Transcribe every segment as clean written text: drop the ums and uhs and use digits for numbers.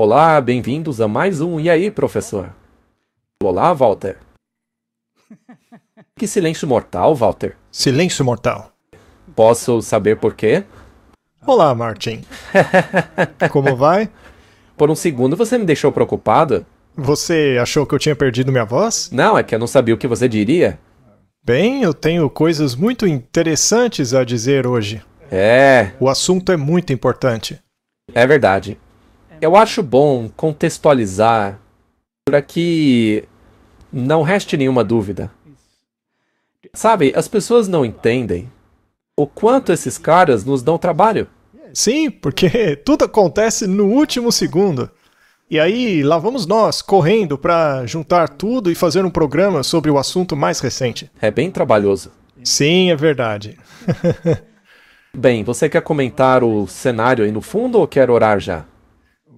Olá, bem-vindos a mais um E aí, professor? Olá, Walter. Que silêncio mortal, Walter? Silêncio mortal. Posso saber por quê? Olá, Martin. Como vai? Por um segundo você me deixou preocupado. Você achou que eu tinha perdido minha voz? Não, é que eu não sabia o que você diria. Bem, eu tenho coisas muito interessantes a dizer hoje. O assunto é muito importante. É verdade. Eu acho bom contextualizar para que não reste nenhuma dúvida. Sabe, as pessoas não entendem o quanto esses caras nos dão trabalho. Sim, porque tudo acontece no último segundo. E aí, lá vamos nós, correndo para juntar tudo e fazer um programa sobre o assunto mais recente. É bem trabalhoso. Sim, é verdade. Bem, você quer comentar o cenário aí no fundo ou quer orar já?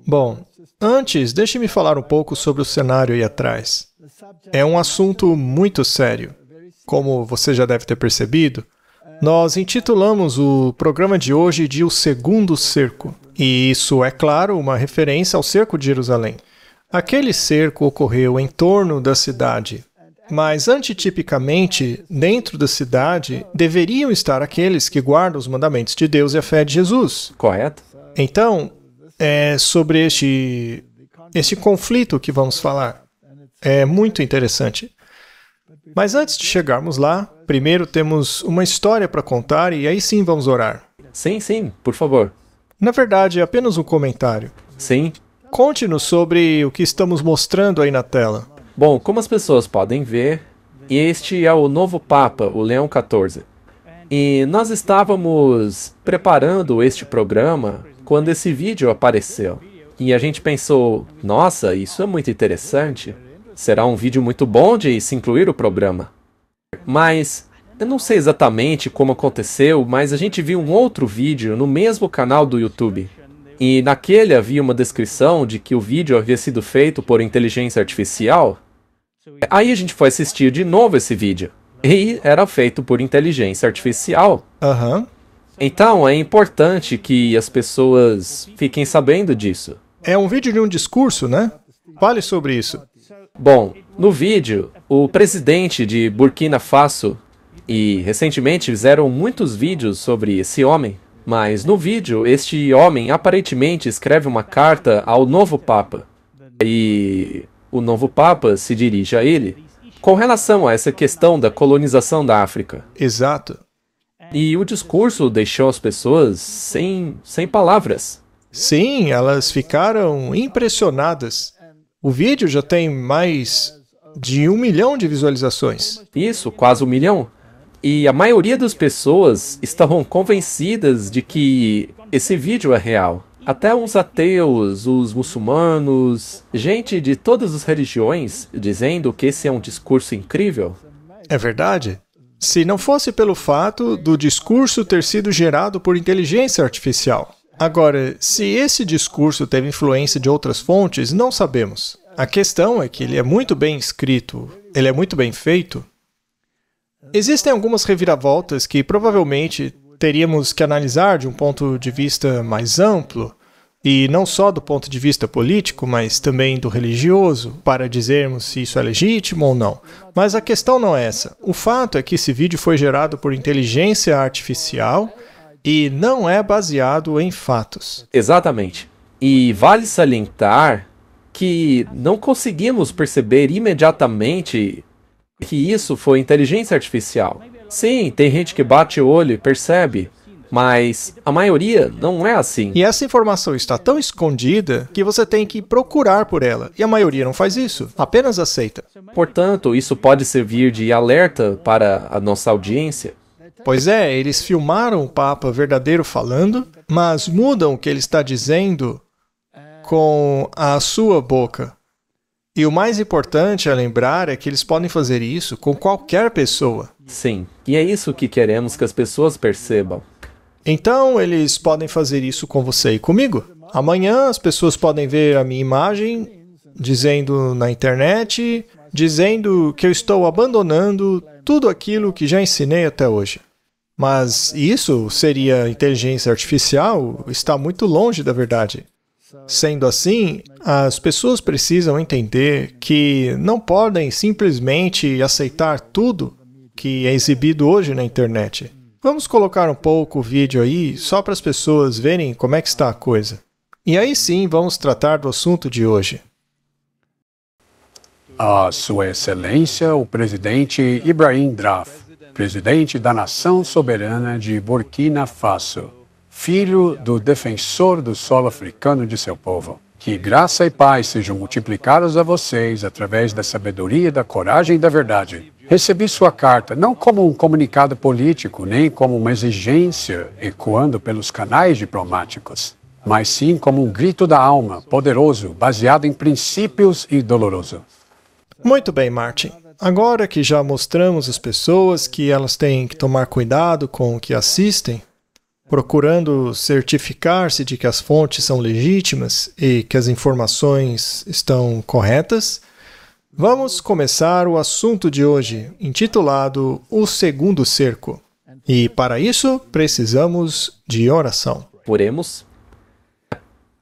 Bom, antes, deixe-me falar um pouco sobre o cenário aí atrás. É um assunto muito sério. Como você já deve ter percebido, nós intitulamos o programa de hoje de O Segundo Cerco. E isso é, claro, uma referência ao cerco de Jerusalém. Aquele cerco ocorreu em torno da cidade, mas antitipicamente, dentro da cidade, deveriam estar aqueles que guardam os mandamentos de Deus e a fé de Jesus. Correto? Então, é sobre este conflito que vamos falar. É muito interessante. Mas antes de chegarmos lá, primeiro temos uma história para contar e aí sim vamos orar. Sim, por favor. Na verdade, é apenas um comentário. Sim. Conte-nos sobre o que estamos mostrando aí na tela. Bom, como as pessoas podem ver, este é o novo Papa, o Leão XIV. E nós estávamos preparando este programa quando esse vídeo apareceu. E a gente pensou, nossa, isso é muito interessante. Será um vídeo muito bom de se incluir o programa. Mas eu não sei exatamente como aconteceu, mas a gente viu um outro vídeo no mesmo canal do YouTube. E naquele havia uma descrição de que o vídeo havia sido feito por inteligência artificial. Aí a gente foi assistir de novo esse vídeo. E era feito por inteligência artificial. Então é importante que as pessoas fiquem sabendo disso. É um vídeo de um discurso, né? Fale sobre isso. Bom, no vídeo, o presidente de Burkina Faso, e recentemente fizeram muitos vídeos sobre esse homem, mas no vídeo, este homem aparentemente escreve uma carta ao novo Papa. E o novo Papa se dirige a ele com relação a essa questão da colonização da África. Exato. E o discurso deixou as pessoas sem palavras. Sim, elas ficaram impressionadas. O vídeo já tem mais de 1 milhão de visualizações. Isso, quase 1 milhão. E a maioria das pessoas estavam convencidas de que esse vídeo é real. Até os ateus, os muçulmanos, gente de todas as religiões dizendo que esse é um discurso incrível. É verdade? Se não fosse pelo fato do discurso ter sido gerado por inteligência artificial. Agora, se esse discurso teve influência de outras fontes, não sabemos. A questão é que ele é muito bem escrito, ele é muito bem feito. Existem algumas reviravoltas que provavelmente teríamos que analisar de um ponto de vista mais amplo, e não só do ponto de vista político, mas também do religioso, para dizermos se isso é legítimo ou não. Mas a questão não é essa. O fato é que esse vídeo foi gerado por inteligência artificial e não é baseado em fatos. Exatamente. E vale salientar que não conseguimos perceber imediatamente que isso foi inteligência artificial. Sim, tem gente que bate o olho e percebe, mas a maioria não é assim. E essa informação está tão escondida que você tem que procurar por ela, e a maioria não faz isso, apenas aceita. Portanto, isso pode servir de alerta para a nossa audiência. Pois é, eles filmaram o Papa verdadeiro falando, mas mudam o que ele está dizendo com a sua boca. E o mais importante a lembrar é que eles podem fazer isso com qualquer pessoa. Sim, e é isso que queremos que as pessoas percebam. Então, eles podem fazer isso com você e comigo. Amanhã as pessoas podem ver a minha imagem dizendo na internet, dizendo que eu estou abandonando tudo aquilo que já ensinei até hoje. Mas isso seria inteligência artificial? Está muito longe da verdade. Sendo assim, as pessoas precisam entender que não podem simplesmente aceitar tudo que é exibido hoje na internet. Vamos colocar um pouco o vídeo aí, só para as pessoas verem como é que está a coisa. E aí sim, vamos tratar do assunto de hoje. A Sua Excelência, o presidente Ibrahim Draf, presidente da Nação Soberana de Burkina Faso, filho do defensor do solo africano de seu povo. Que graça e paz sejam multiplicados a vocês através da sabedoria, da coragem e da verdade. Recebi sua carta não como um comunicado político, nem como uma exigência ecoando pelos canais diplomáticos, mas sim como um grito da alma, poderoso, baseado em princípios e doloroso. Muito bem, Martin. Agora que já mostramos às pessoas que elas têm que tomar cuidado com o que assistem, procurando certificar-se de que as fontes são legítimas e que as informações estão corretas, vamos começar o assunto de hoje, intitulado O Segundo Cerco. E para isso, precisamos de oração. Oremos.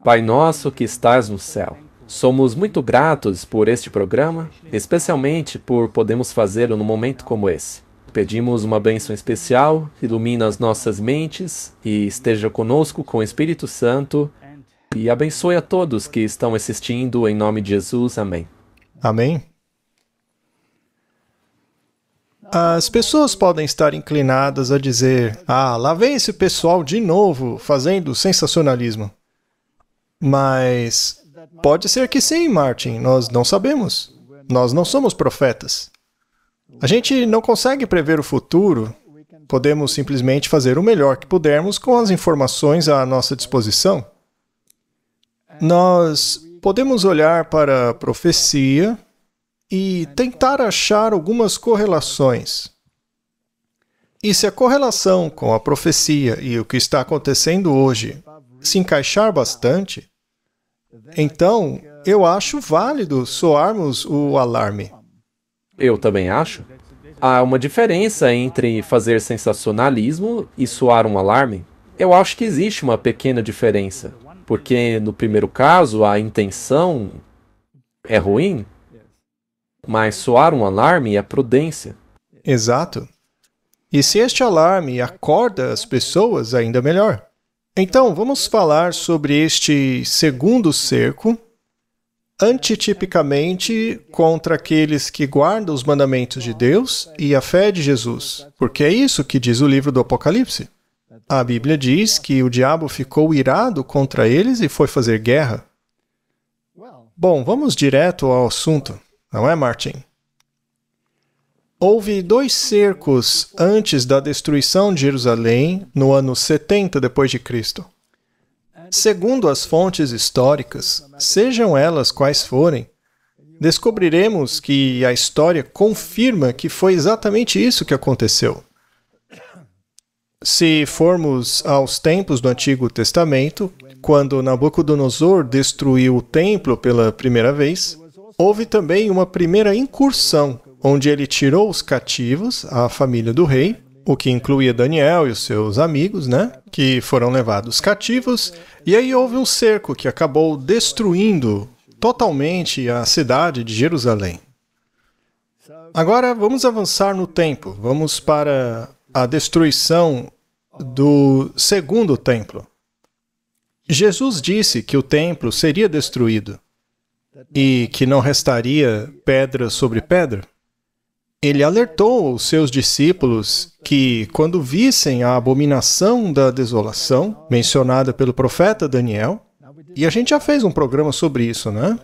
Pai nosso que estás no céu, somos muito gratos por este programa, especialmente por podermos fazê-lo num momento como esse. Pedimos uma bênção especial, ilumina as nossas mentes e esteja conosco com o Espírito Santo e abençoe a todos que estão assistindo em nome de Jesus. Amém. Amém. As pessoas podem estar inclinadas a dizer: ah, lá vem esse pessoal de novo fazendo sensacionalismo. Mas pode ser que sim, Martin, nós não sabemos. Nós não somos profetas. A gente não consegue prever o futuro, podemos simplesmente fazer o melhor que pudermos com as informações à nossa disposição. Nós podemos olhar para a profecia e tentar achar algumas correlações. E se a correlação com a profecia e o que está acontecendo hoje se encaixar bastante, então eu acho válido soarmos o alarme. Eu também acho. Há uma diferença entre fazer sensacionalismo e soar um alarme. Eu acho que existe uma pequena diferença, porque no primeiro caso a intenção é ruim, mas soar um alarme é prudência. Exato. E se este alarme acorda as pessoas, ainda melhor. Então, vamos falar sobre este segundo cerco, antitipicamente contra aqueles que guardam os mandamentos de Deus e a fé de Jesus. Porque é isso que diz o livro do Apocalipse. A Bíblia diz que o diabo ficou irado contra eles e foi fazer guerra. Bom, vamos direto ao assunto, não é, Martin? Houve 2 cercos antes da destruição de Jerusalém, no ano 70 d.C. Segundo as fontes históricas, sejam elas quais forem, descobriremos que a história confirma que foi exatamente isso que aconteceu. Se formos aos tempos do Antigo Testamento, quando Nabucodonosor destruiu o templo pela primeira vez, houve também uma primeira incursão, onde ele tirou os cativos, a família do rei, o que incluía Daniel e os seus amigos, que foram levados cativos, e aí houve um cerco que acabou destruindo totalmente a cidade de Jerusalém. Agora vamos avançar no tempo, vamos para a destruição do segundo templo. Jesus disse que o templo seria destruído e que não restaria pedra sobre pedra. Ele alertou os seus discípulos que, quando vissem a abominação da desolação, mencionada pelo profeta Daniel, e a gente já fez um programa sobre isso, né?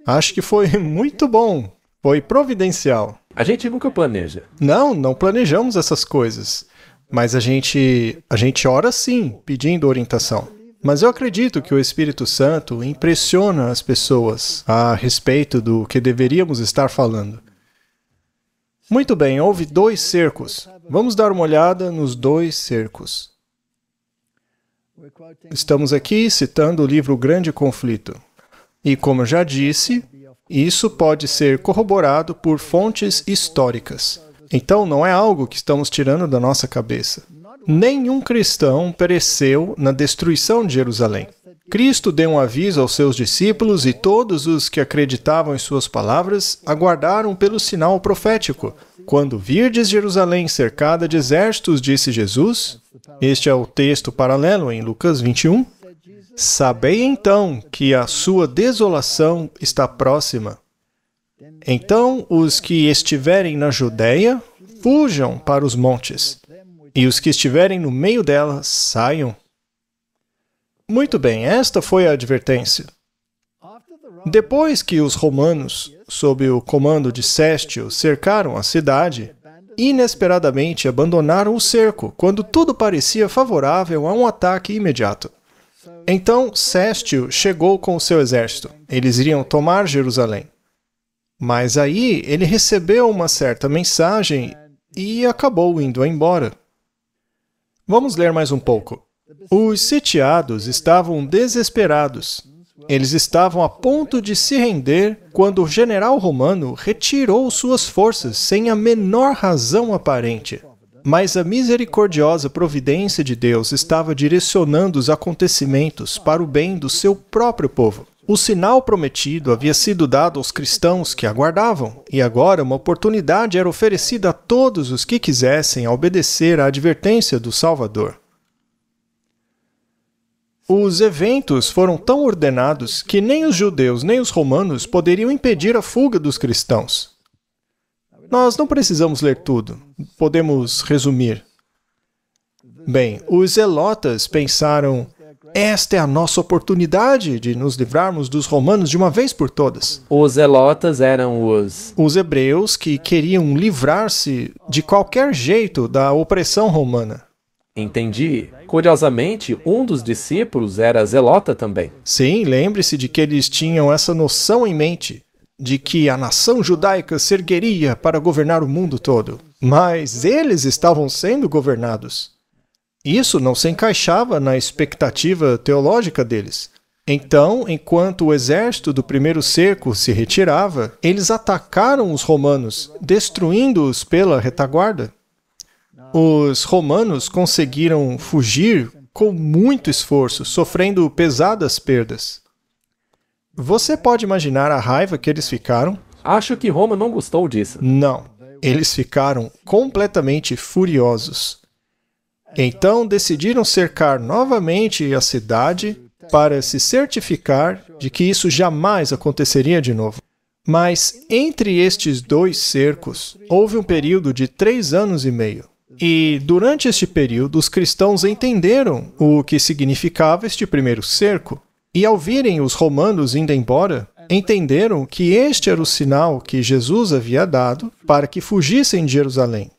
Acho que foi muito bom, foi providencial. A gente nunca planeja. Não planejamos essas coisas, mas a gente ora sim, pedindo orientação. Mas eu acredito que o Espírito Santo impressiona as pessoas a respeito do que deveríamos estar falando. Muito bem, houve 2 cercos. Vamos dar uma olhada nos 2 cercos. Estamos aqui citando o livro Grande Conflito. E como eu já disse, isso pode ser corroborado por fontes históricas. Então não é algo que estamos tirando da nossa cabeça. Nenhum cristão pereceu na destruição de Jerusalém. Cristo deu um aviso aos seus discípulos e todos os que acreditavam em suas palavras aguardaram pelo sinal profético. Quando virdes Jerusalém cercada de exércitos, disse Jesus, este é o texto paralelo em Lucas 21, sabei então que a sua desolação está próxima. Então os que estiverem na Judéia, fujam para os montes, e os que estiverem no meio dela, saiam. Muito bem, esta foi a advertência. Depois que os romanos, sob o comando de Sestio, cercaram a cidade, inesperadamente abandonaram o cerco, quando tudo parecia favorável a um ataque imediato. Então Sestio chegou com o seu exército. Eles iriam tomar Jerusalém. Mas aí ele recebeu uma certa mensagem e acabou indo embora. Vamos ler mais um pouco. Os sitiados estavam desesperados. Eles estavam a ponto de se render quando o general romano retirou suas forças sem a menor razão aparente. Mas a misericordiosa providência de Deus estava direcionando os acontecimentos para o bem do seu próprio povo. O sinal prometido havia sido dado aos cristãos que aguardavam, e agora uma oportunidade era oferecida a todos os que quisessem obedecer à advertência do Salvador. Os eventos foram tão ordenados que nem os judeus nem os romanos poderiam impedir a fuga dos cristãos. Nós não precisamos ler tudo, podemos resumir. Bem, os zelotas pensaram, esta é a nossa oportunidade de nos livrarmos dos romanos de uma vez por todas. Os zelotas eram os hebreus que queriam livrar-se de qualquer jeito da opressão romana. Entendi. Curiosamente, um dos discípulos era zelota também. Sim, lembre-se de que eles tinham essa noção em mente, de que a nação judaica se ergueria para governar o mundo todo. Mas eles estavam sendo governados. Isso não se encaixava na expectativa teológica deles. Então, enquanto o exército do primeiro cerco se retirava, eles atacaram os romanos, destruindo-os pela retaguarda. Os romanos conseguiram fugir com muito esforço, sofrendo pesadas perdas. Você pode imaginar a raiva que eles ficaram? Acho que Roma não gostou disso. Não. Eles ficaram completamente furiosos. Então decidiram cercar novamente a cidade para se certificar de que isso jamais aconteceria de novo. Mas entre estes dois cercos, houve um período de 3 anos e meio. E durante este período, os cristãos entenderam o que significava este primeiro cerco. E ao virem os romanos indo embora, entenderam que este era o sinal que Jesus havia dado para que fugissem de Jerusalém.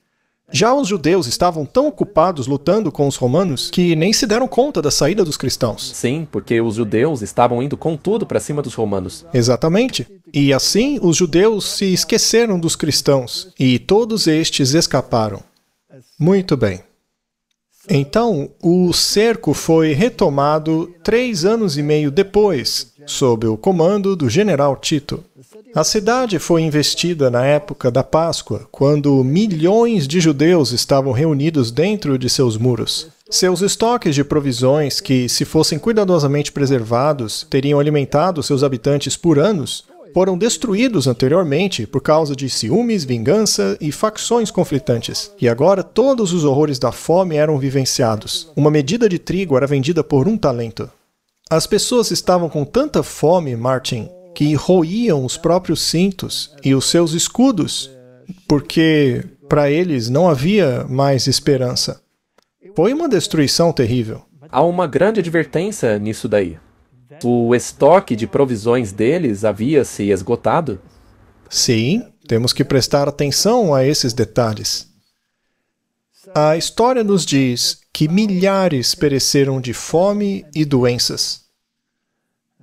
Já os judeus estavam tão ocupados lutando com os romanos que nem se deram conta da saída dos cristãos. Sim, porque os judeus estavam indo com tudo para cima dos romanos. Exatamente. E assim, os judeus se esqueceram dos cristãos e todos estes escaparam. Muito bem. Então, o cerco foi retomado 3 anos e meio depois, sob o comando do general Tito. A cidade foi investida na época da Páscoa, quando milhões de judeus estavam reunidos dentro de seus muros. Seus estoques de provisões, que, se fossem cuidadosamente preservados, teriam alimentado seus habitantes por anos, foram destruídos anteriormente por causa de ciúmes, vingança e facções conflitantes. E agora todos os horrores da fome eram vivenciados. Uma medida de trigo era vendida por 1 talento. As pessoas estavam com tanta fome, Martin, que roíam os próprios cintos e os seus escudos, porque para eles não havia mais esperança. Foi uma destruição terrível. Há uma grande advertência nisso daí. O estoque de provisões deles havia se esgotado? Sim, temos que prestar atenção a esses detalhes. A história nos diz que milhares pereceram de fome e doenças.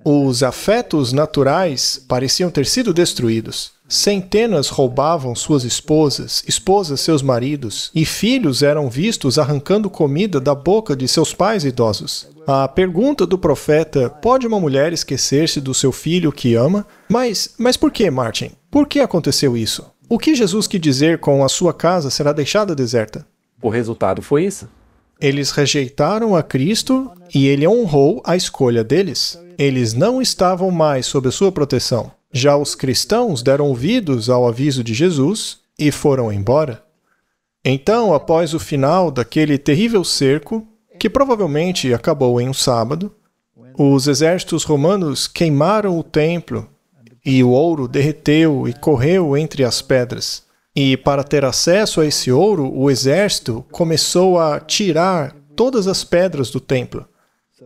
Os afetos naturais pareciam ter sido destruídos. Centenas roubavam suas esposas, esposas seus maridos, e filhos eram vistos arrancando comida da boca de seus pais idosos. A pergunta do profeta, pode uma mulher esquecer-se do seu filho que ama? Mas por que, Martin? Por que aconteceu isso? O que Jesus quis dizer com a sua casa será deixada deserta? O resultado foi isso. Eles rejeitaram a Cristo e ele honrou a escolha deles. Eles não estavam mais sob a sua proteção. Já os cristãos deram ouvidos ao aviso de Jesus e foram embora. Então, após o final daquele terrível cerco, que provavelmente acabou em um sábado, os exércitos romanos queimaram o templo e o ouro derreteu e correu entre as pedras. E para ter acesso a esse ouro, o exército começou a tirar todas as pedras do templo.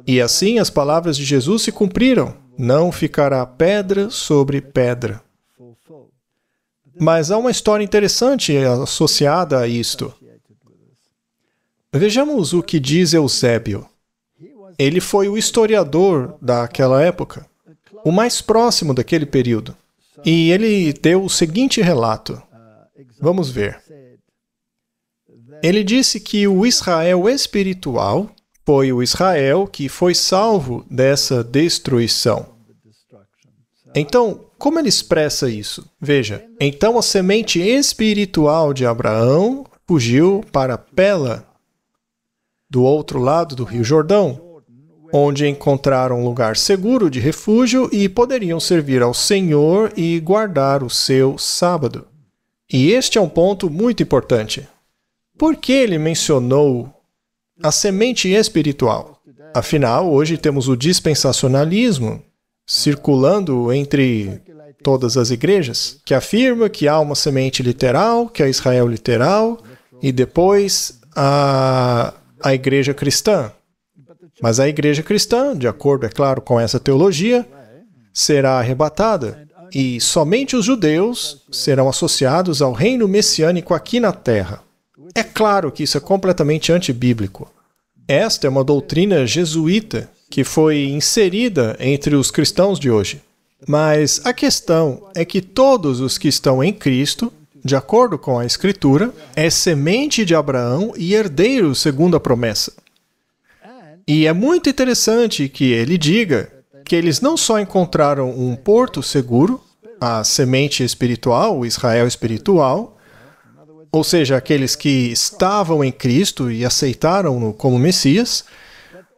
E assim as palavras de Jesus se cumpriram: não ficará pedra sobre pedra. Mas há uma história interessante associada a isto. Vejamos o que diz Eusébio. Ele foi o historiador daquela época, o mais próximo daquele período. E ele deu o seguinte relato. Vamos ver. Ele disse que o Israel espiritual foi o Israel que foi salvo dessa destruição. Então, como ele expressa isso? Veja, então a semente espiritual de Abraão fugiu para Pela, do outro lado do Rio Jordão, onde encontraram um lugar seguro de refúgio e poderiam servir ao Senhor e guardar o seu sábado. E este é um ponto muito importante. Por que ele mencionou a semente espiritual? Afinal, hoje temos o dispensacionalismo circulando entre todas as igrejas, que afirma que há uma semente literal, que é Israel literal, e depois a igreja cristã. Mas a igreja cristã, de acordo, é claro, com essa teologia, será arrebatada, e somente os judeus serão associados ao reino messiânico aqui na terra. É claro que isso é completamente antibíblico. Esta é uma doutrina jesuíta que foi inserida entre os cristãos de hoje. Mas a questão é que todos os que estão em Cristo, de acordo com a Escritura, é semente de Abraão e herdeiro segundo a promessa. E é muito interessante que ele diga que eles não só encontraram um porto seguro, a semente espiritual, o Israel espiritual, ou seja, aqueles que estavam em Cristo e aceitaram-no como Messias,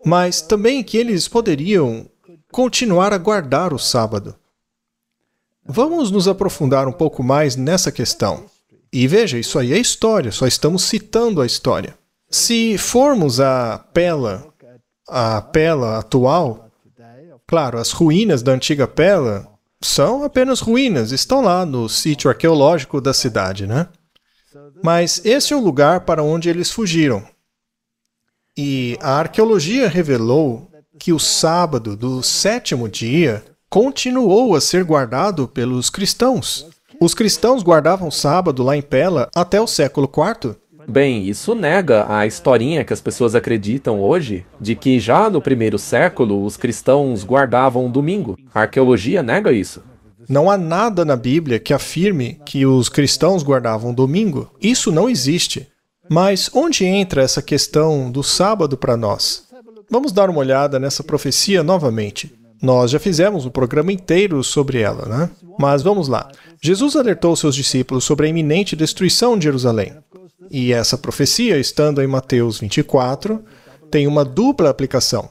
mas também que eles poderiam continuar a guardar o sábado. Vamos nos aprofundar um pouco mais nessa questão. E veja, isso aí é história, só estamos citando a história. Se formos a Pela atual, claro, as ruínas da antiga Pela são apenas ruínas, estão lá no sítio arqueológico da cidade, né? Mas esse é o lugar para onde eles fugiram. E a arqueologia revelou que o sábado do 7º dia continuou a ser guardado pelos cristãos. Os cristãos guardavam o sábado lá em Pela até o século IV. Bem, isso nega a historinha que as pessoas acreditam hoje de que já no 1º século os cristãos guardavam o domingo. A arqueologia nega isso. Não há nada na Bíblia que afirme que os cristãos guardavam o domingo. Isso não existe. Mas onde entra essa questão do sábado para nós? Vamos dar uma olhada nessa profecia novamente. Nós já fizemos um programa inteiro sobre ela, né? Mas vamos lá. Jesus alertou seus discípulos sobre a iminente destruição de Jerusalém. E essa profecia, estando em Mateus 24, tem uma dupla aplicação.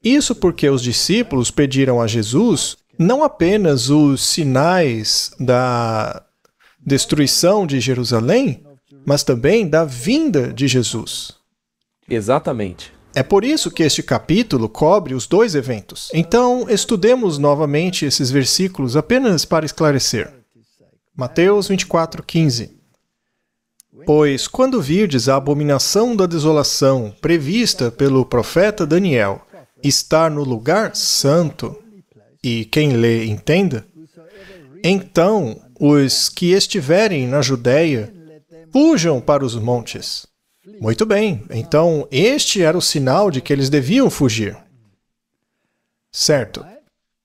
Isso porque os discípulos pediram a Jesus não apenas os sinais da destruição de Jerusalém, mas também da vinda de Jesus. Exatamente. É por isso que este capítulo cobre os dois eventos. Então, estudemos novamente esses versículos apenas para esclarecer. Mateus 24:15. Pois, quando virdes a abominação da desolação prevista pelo profeta Daniel estar no lugar santo, e quem lê entenda, então os que estiverem na Judéia fujam para os montes. Muito bem, então este era o sinal de que eles deviam fugir. Certo.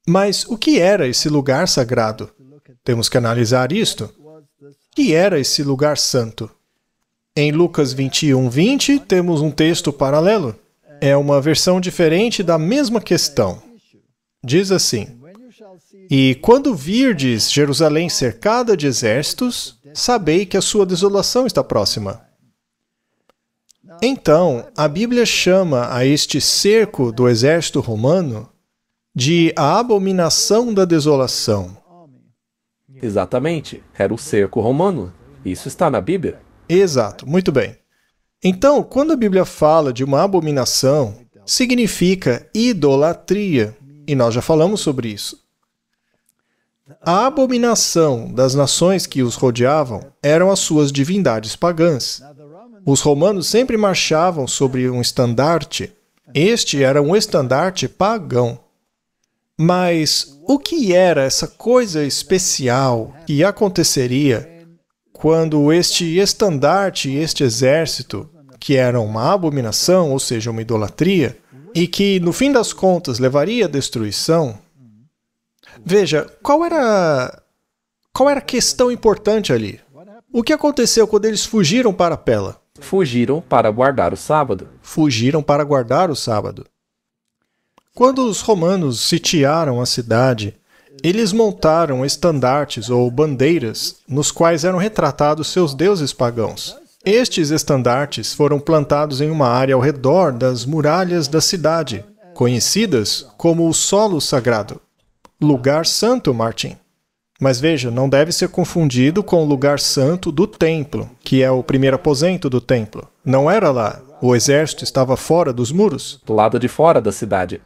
Mas o que era esse lugar sagrado? Temos que analisar isto. O que era esse lugar santo? Em Lucas 21:20 temos um texto paralelo. É uma versão diferente da mesma questão. Diz assim: E quando virdes Jerusalém cercada de exércitos, sabei que a sua desolação está próxima. Então, a Bíblia chama a este cerco do exército romano de a abominação da desolação. Exatamente, era o cerco romano. Isso está na Bíblia. Exato, muito bem. Então, quando a Bíblia fala de uma abominação, significa idolatria, e nós já falamos sobre isso. A abominação das nações que os rodeavam eram as suas divindades pagãs. Os romanos sempre marchavam sobre um estandarte. Este era um estandarte pagão. Mas o que era essa coisa especial que aconteceria quando este estandarte, este exército, que era uma abominação, ou seja, uma idolatria, e que, no fim das contas, levaria à destruição? Veja, qual era a questão importante ali? O que aconteceu quando eles fugiram para Pela? Fugiram para guardar o sábado. Fugiram para guardar o sábado. Quando os romanos sitiaram a cidade, eles montaram estandartes ou bandeiras nos quais eram retratados seus deuses pagãos. Estes estandartes foram plantados em uma área ao redor das muralhas da cidade, conhecidas como o solo sagrado. Lugar santo, Martin. Mas veja, não deve ser confundido com o lugar santo do templo, que é o primeiro aposento do templo. Não era lá. O exército estava fora dos muros. Do lado de fora da cidade.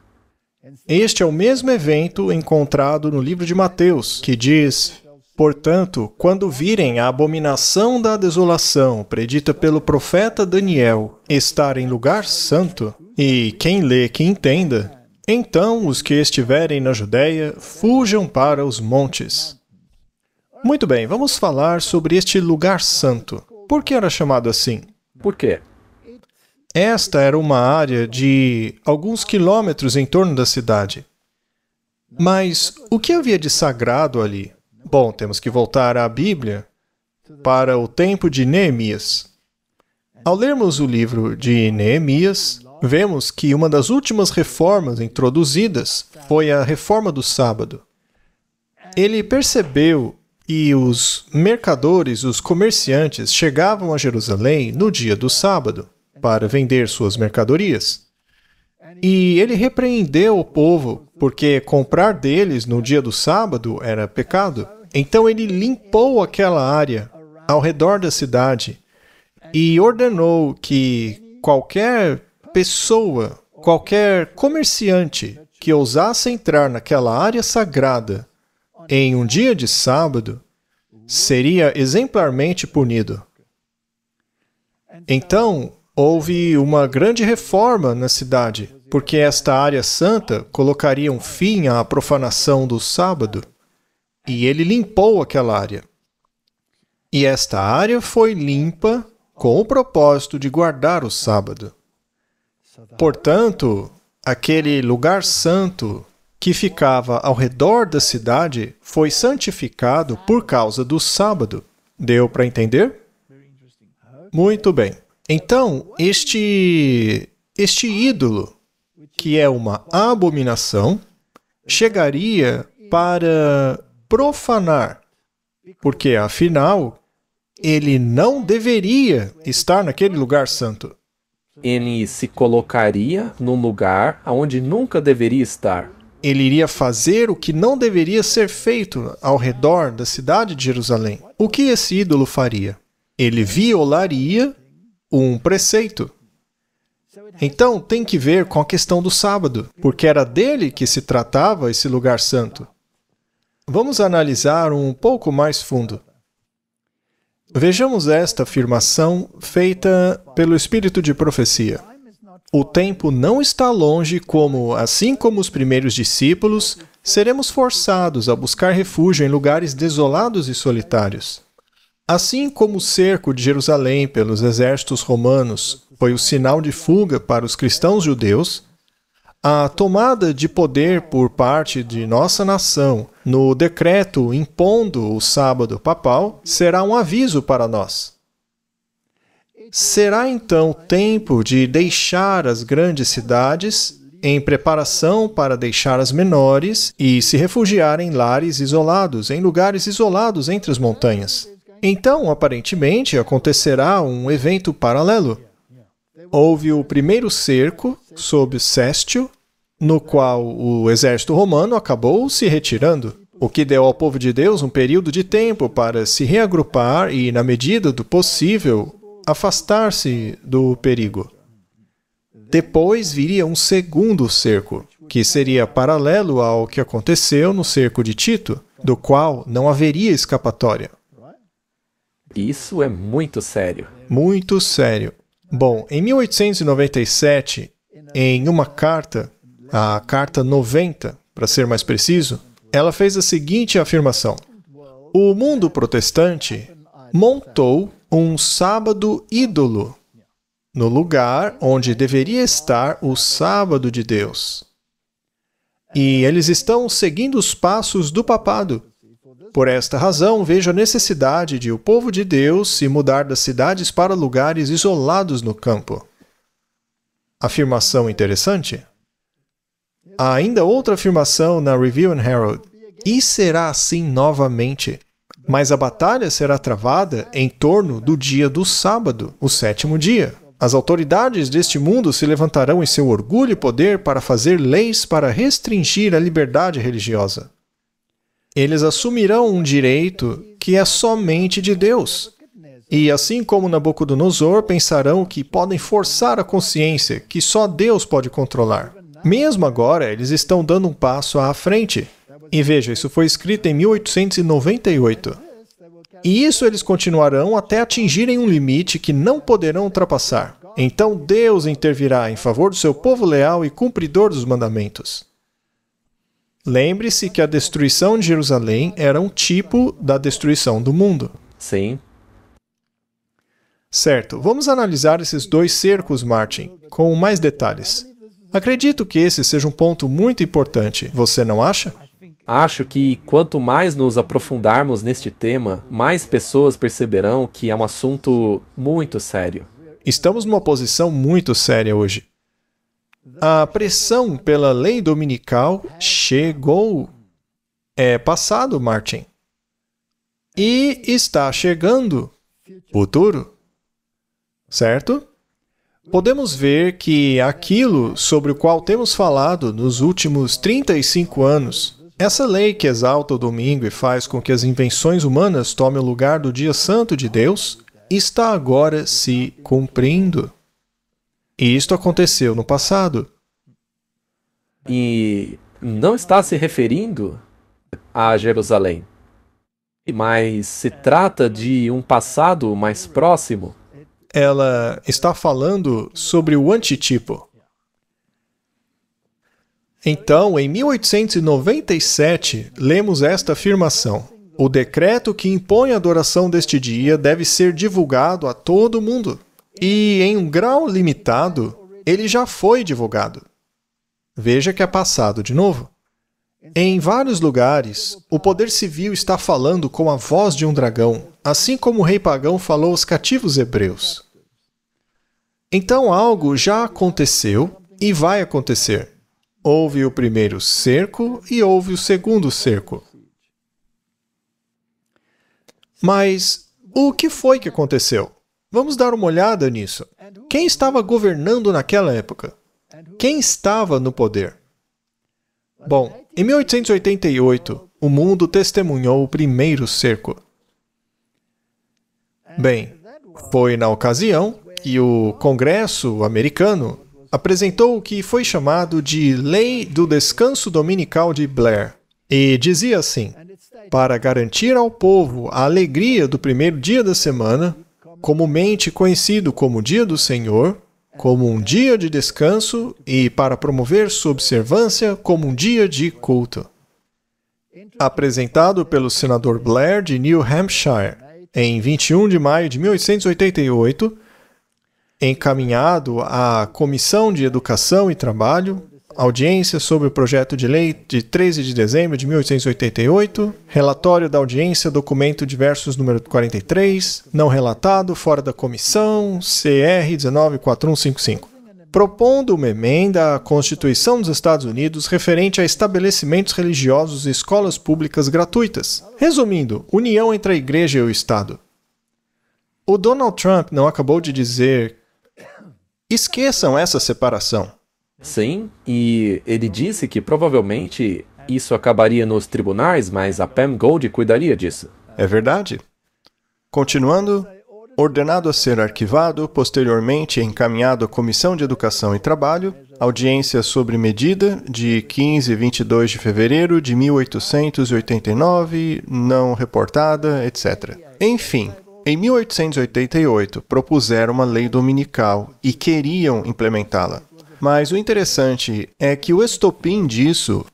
Este é o mesmo evento encontrado no livro de Mateus, que diz: portanto, quando virem a abominação da desolação predita pelo profeta Daniel estar em lugar santo, e quem lê que entenda, então os que estiverem na Judéia fujam para os montes. Muito bem, vamos falar sobre este lugar santo. Por que era chamado assim? Por quê? Esta era uma área de alguns quilômetros em torno da cidade. Mas o que havia de sagrado ali? Bom, temos que voltar à Bíblia para o tempo de Neemias. Ao lermos o livro de Neemias, vemos que uma das últimas reformas introduzidas foi a reforma do sábado. Ele percebeu que os mercadores, os comerciantes, chegavam a Jerusalém no dia do sábado para vender suas mercadorias. E ele repreendeu o povo, porque comprar deles no dia do sábado era pecado. Então ele limpou aquela área ao redor da cidade e ordenou que qualquer pessoa, qualquer comerciante que ousasse entrar naquela área sagrada em um dia de sábado seria exemplarmente punido. Então, houve uma grande reforma na cidade, porque esta área santa colocaria um fim à profanação do sábado, e ele limpou aquela área. E esta área foi limpa com o propósito de guardar o sábado. Portanto, aquele lugar santo que ficava ao redor da cidade foi santificado por causa do sábado. Deu para entender? Muito bem. Então, este ídolo, que é uma abominação, chegaria para profanar, porque, afinal, ele não deveria estar naquele lugar santo. Ele se colocaria num lugar onde nunca deveria estar. Ele iria fazer o que não deveria ser feito ao redor da cidade de Jerusalém. O que esse ídolo faria? Ele violaria um preceito. Então, tem que ver com a questão do sábado, porque era dele que se tratava esse lugar santo. Vamos analisar um pouco mais fundo. Vejamos esta afirmação feita pelo Espírito de profecia. O tempo não está longe como, assim como os primeiros discípulos, seremos forçados a buscar refúgio em lugares desolados e solitários. Assim como o cerco de Jerusalém pelos exércitos romanos foi o sinal de fuga para os cristãos judeus, a tomada de poder por parte de nossa nação no decreto impondo o sábado papal será um aviso para nós. Será então tempo de deixar as grandes cidades em preparação para deixar as menores e se refugiar em lares isolados, em lugares isolados entre as montanhas. Então, aparentemente, acontecerá um evento paralelo. houve o primeiro cerco sob Céstio, no qual o exército romano acabou se retirando, o que deu ao povo de Deus um período de tempo para se reagrupar e, na medida do possível, afastar-se do perigo. Depois viria um segundo cerco, que seria paralelo ao que aconteceu no cerco de Tito, do qual não haveria escapatória. Isso é muito sério. Muito sério. Bom, em 1897, em uma carta, a Carta 90, para ser mais preciso, ela fez a seguinte afirmação: o mundo protestante montou um sábado ídolo no lugar onde deveria estar o sábado de Deus. E eles estão seguindo os passos do papado. Por esta razão, vejo a necessidade de o povo de Deus se mudar das cidades para lugares isolados no campo. Afirmação interessante? Há ainda outra afirmação na Review and Herald. E será assim novamente. Mas a batalha será travada em torno do dia do sábado, o sétimo dia. As autoridades deste mundo se levantarão em seu orgulho e poder para fazer leis para restringir a liberdade religiosa. Eles assumirão um direito que é somente de Deus. E assim como Nabucodonosor, pensarão que podem forçar a consciência que só Deus pode controlar. Mesmo agora, eles estão dando um passo à frente. E veja, isso foi escrito em 1898. E isso eles continuarão até atingirem um limite que não poderão ultrapassar. Então Deus intervirá em favor do seu povo leal e cumpridor dos mandamentos. Lembre-se que a destruição de Jerusalém era um tipo da destruição do mundo. Sim. Certo, vamos analisar esses dois cercos, Martin, com mais detalhes. Acredito que esse seja um ponto muito importante, você não acha? Acho que quanto mais nos aprofundarmos neste tema, mais pessoas perceberão que é um assunto muito sério. Estamos numa posição muito séria hoje. A pressão pela lei dominical chegou. É passado, Martin. E está chegando futuro. Certo? Podemos ver que aquilo sobre o qual temos falado nos últimos 35 anos, essa lei que exalta o domingo e faz com que as invenções humanas tomem o lugar do dia santo de Deus, está agora se cumprindo. E isto aconteceu no passado. E não está se referindo a Jerusalém, mas se trata de um passado mais próximo. Ela está falando sobre o antitipo. Então, em 1897, lemos esta afirmação: o decreto que impõe a adoração deste dia deve ser divulgado a todo mundo. E, em um grau limitado, ele já foi divulgado. Veja que é passado de novo. Em vários lugares, o poder civil está falando com a voz de um dragão, assim como o rei pagão falou aos cativos hebreus. Então algo já aconteceu e vai acontecer. Houve o primeiro cerco e houve o segundo cerco. Mas o que foi que aconteceu? Vamos dar uma olhada nisso. Quem estava governando naquela época? Quem estava no poder? Bom, em 1888, o mundo testemunhou o primeiro cerco. Bem, foi na ocasião que o Congresso americano apresentou o que foi chamado de Lei do Descanso Dominical de Blair. E dizia assim: para garantir ao povo a alegria do primeiro dia da semana, comumente conhecido como Dia do Senhor, como um dia de descanso e para promover sua observância como um dia de culto. Apresentado pelo senador Blair de New Hampshire em 21 de maio de 1888, encaminhado à Comissão de Educação e Trabalho, audiência sobre o projeto de lei de 13 de dezembro de 1888, relatório da audiência, documento diversos número 43, não relatado, fora da comissão, CR 194155, propondo uma emenda à Constituição dos Estados Unidos referente a estabelecimentos religiosos e escolas públicas gratuitas. Resumindo, união entre a Igreja e o Estado. O Donald Trump não acabou de dizer Esqueçam essa separação. Sim, e ele disse que provavelmente isso acabaria nos tribunais, mas a Pam Gold cuidaria disso. É verdade. Continuando, ordenado a ser arquivado, posteriormente encaminhado à Comissão de Educação e Trabalho, audiência sobre medida de 15 e 22 de fevereiro de 1889, não reportada, etc. Enfim, em 1888 propuseram uma lei dominical e queriam implementá-la. Mas o interessante é que o estopim disso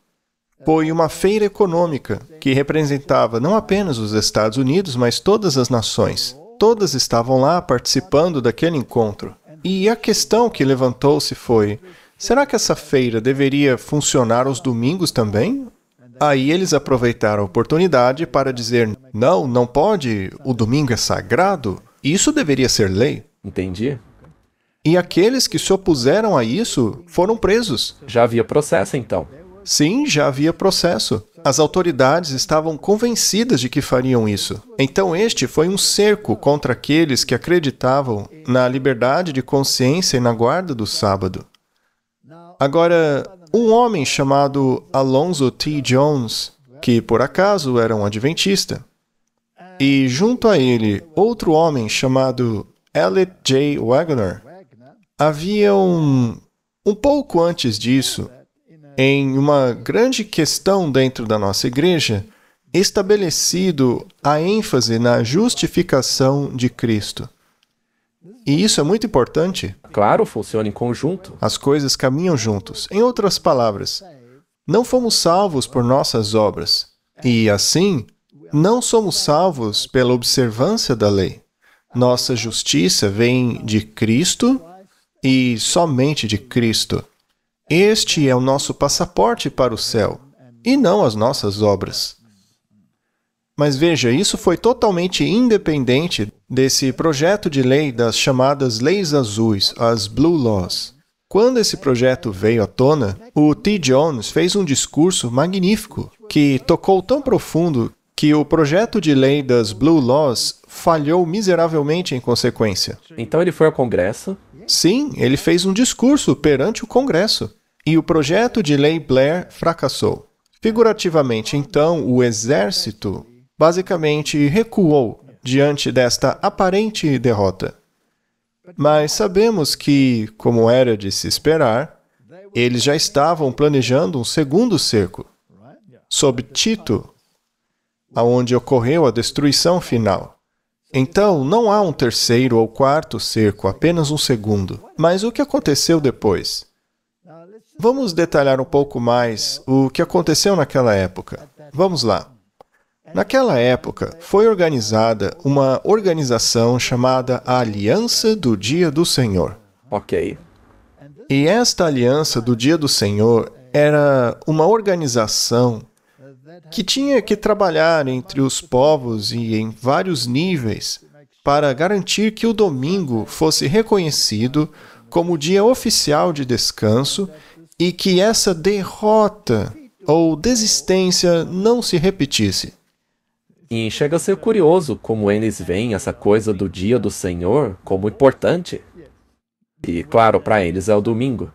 foi uma feira econômica que representava não apenas os Estados Unidos, mas todas as nações. Todas estavam lá participando daquele encontro. E a questão que levantou-se foi: será que essa feira deveria funcionar aos domingos também? Aí eles aproveitaram a oportunidade para dizer: não, não pode, o domingo é sagrado, isso deveria ser lei. Entendi. E aqueles que se opuseram a isso foram presos. Já havia processo, então. Sim, já havia processo. As autoridades estavam convencidas de que fariam isso. Então este foi um cerco contra aqueles que acreditavam na liberdade de consciência e na guarda do sábado. Agora, um homem chamado Alonzo T. Jones, que por acaso era um adventista, e junto a ele outro homem chamado Elliot J. Wagner, haviam, um pouco antes disso, em uma grande questão dentro da nossa igreja, estabelecido a ênfase na justificação de Cristo. E isso é muito importante. Claro, funciona em conjunto. As coisas caminham juntos. Em outras palavras, não fomos salvos por nossas obras. E, assim, não somos salvos pela observância da lei. Nossa justiça vem de Cristo e somente de Cristo. Este é o nosso passaporte para o céu, e não as nossas obras. Mas veja, isso foi totalmente independente desse projeto de lei das chamadas leis azuis, as Blue Laws. Quando esse projeto veio à tona, o T. Jones fez um discurso magnífico, que tocou tão profundo que o projeto de lei das Blue Laws falhou miseravelmente em consequência. Então ele foi ao Congresso. Sim, ele fez um discurso perante o Congresso. E o projeto de lei Blair fracassou. Figurativamente, então, o exército basicamente recuou diante desta aparente derrota. Mas sabemos que, como era de se esperar, eles já estavam planejando um segundo cerco, sob Tito, aonde ocorreu a destruição final. Então, não há um terceiro ou quarto cerco, apenas um segundo. Mas o que aconteceu depois? Vamos detalhar um pouco mais o que aconteceu naquela época. Vamos lá. Naquela época, foi organizada uma organização chamada a Aliança do Dia do Senhor. Ok. E esta Aliança do Dia do Senhor era uma organização que tinha que trabalhar entre os povos e em vários níveis para garantir que o domingo fosse reconhecido como dia oficial de descanso e que essa derrota ou desistência não se repetisse. E chega a ser curioso como eles veem essa coisa do dia do Senhor como importante. E, claro, para eles é o domingo.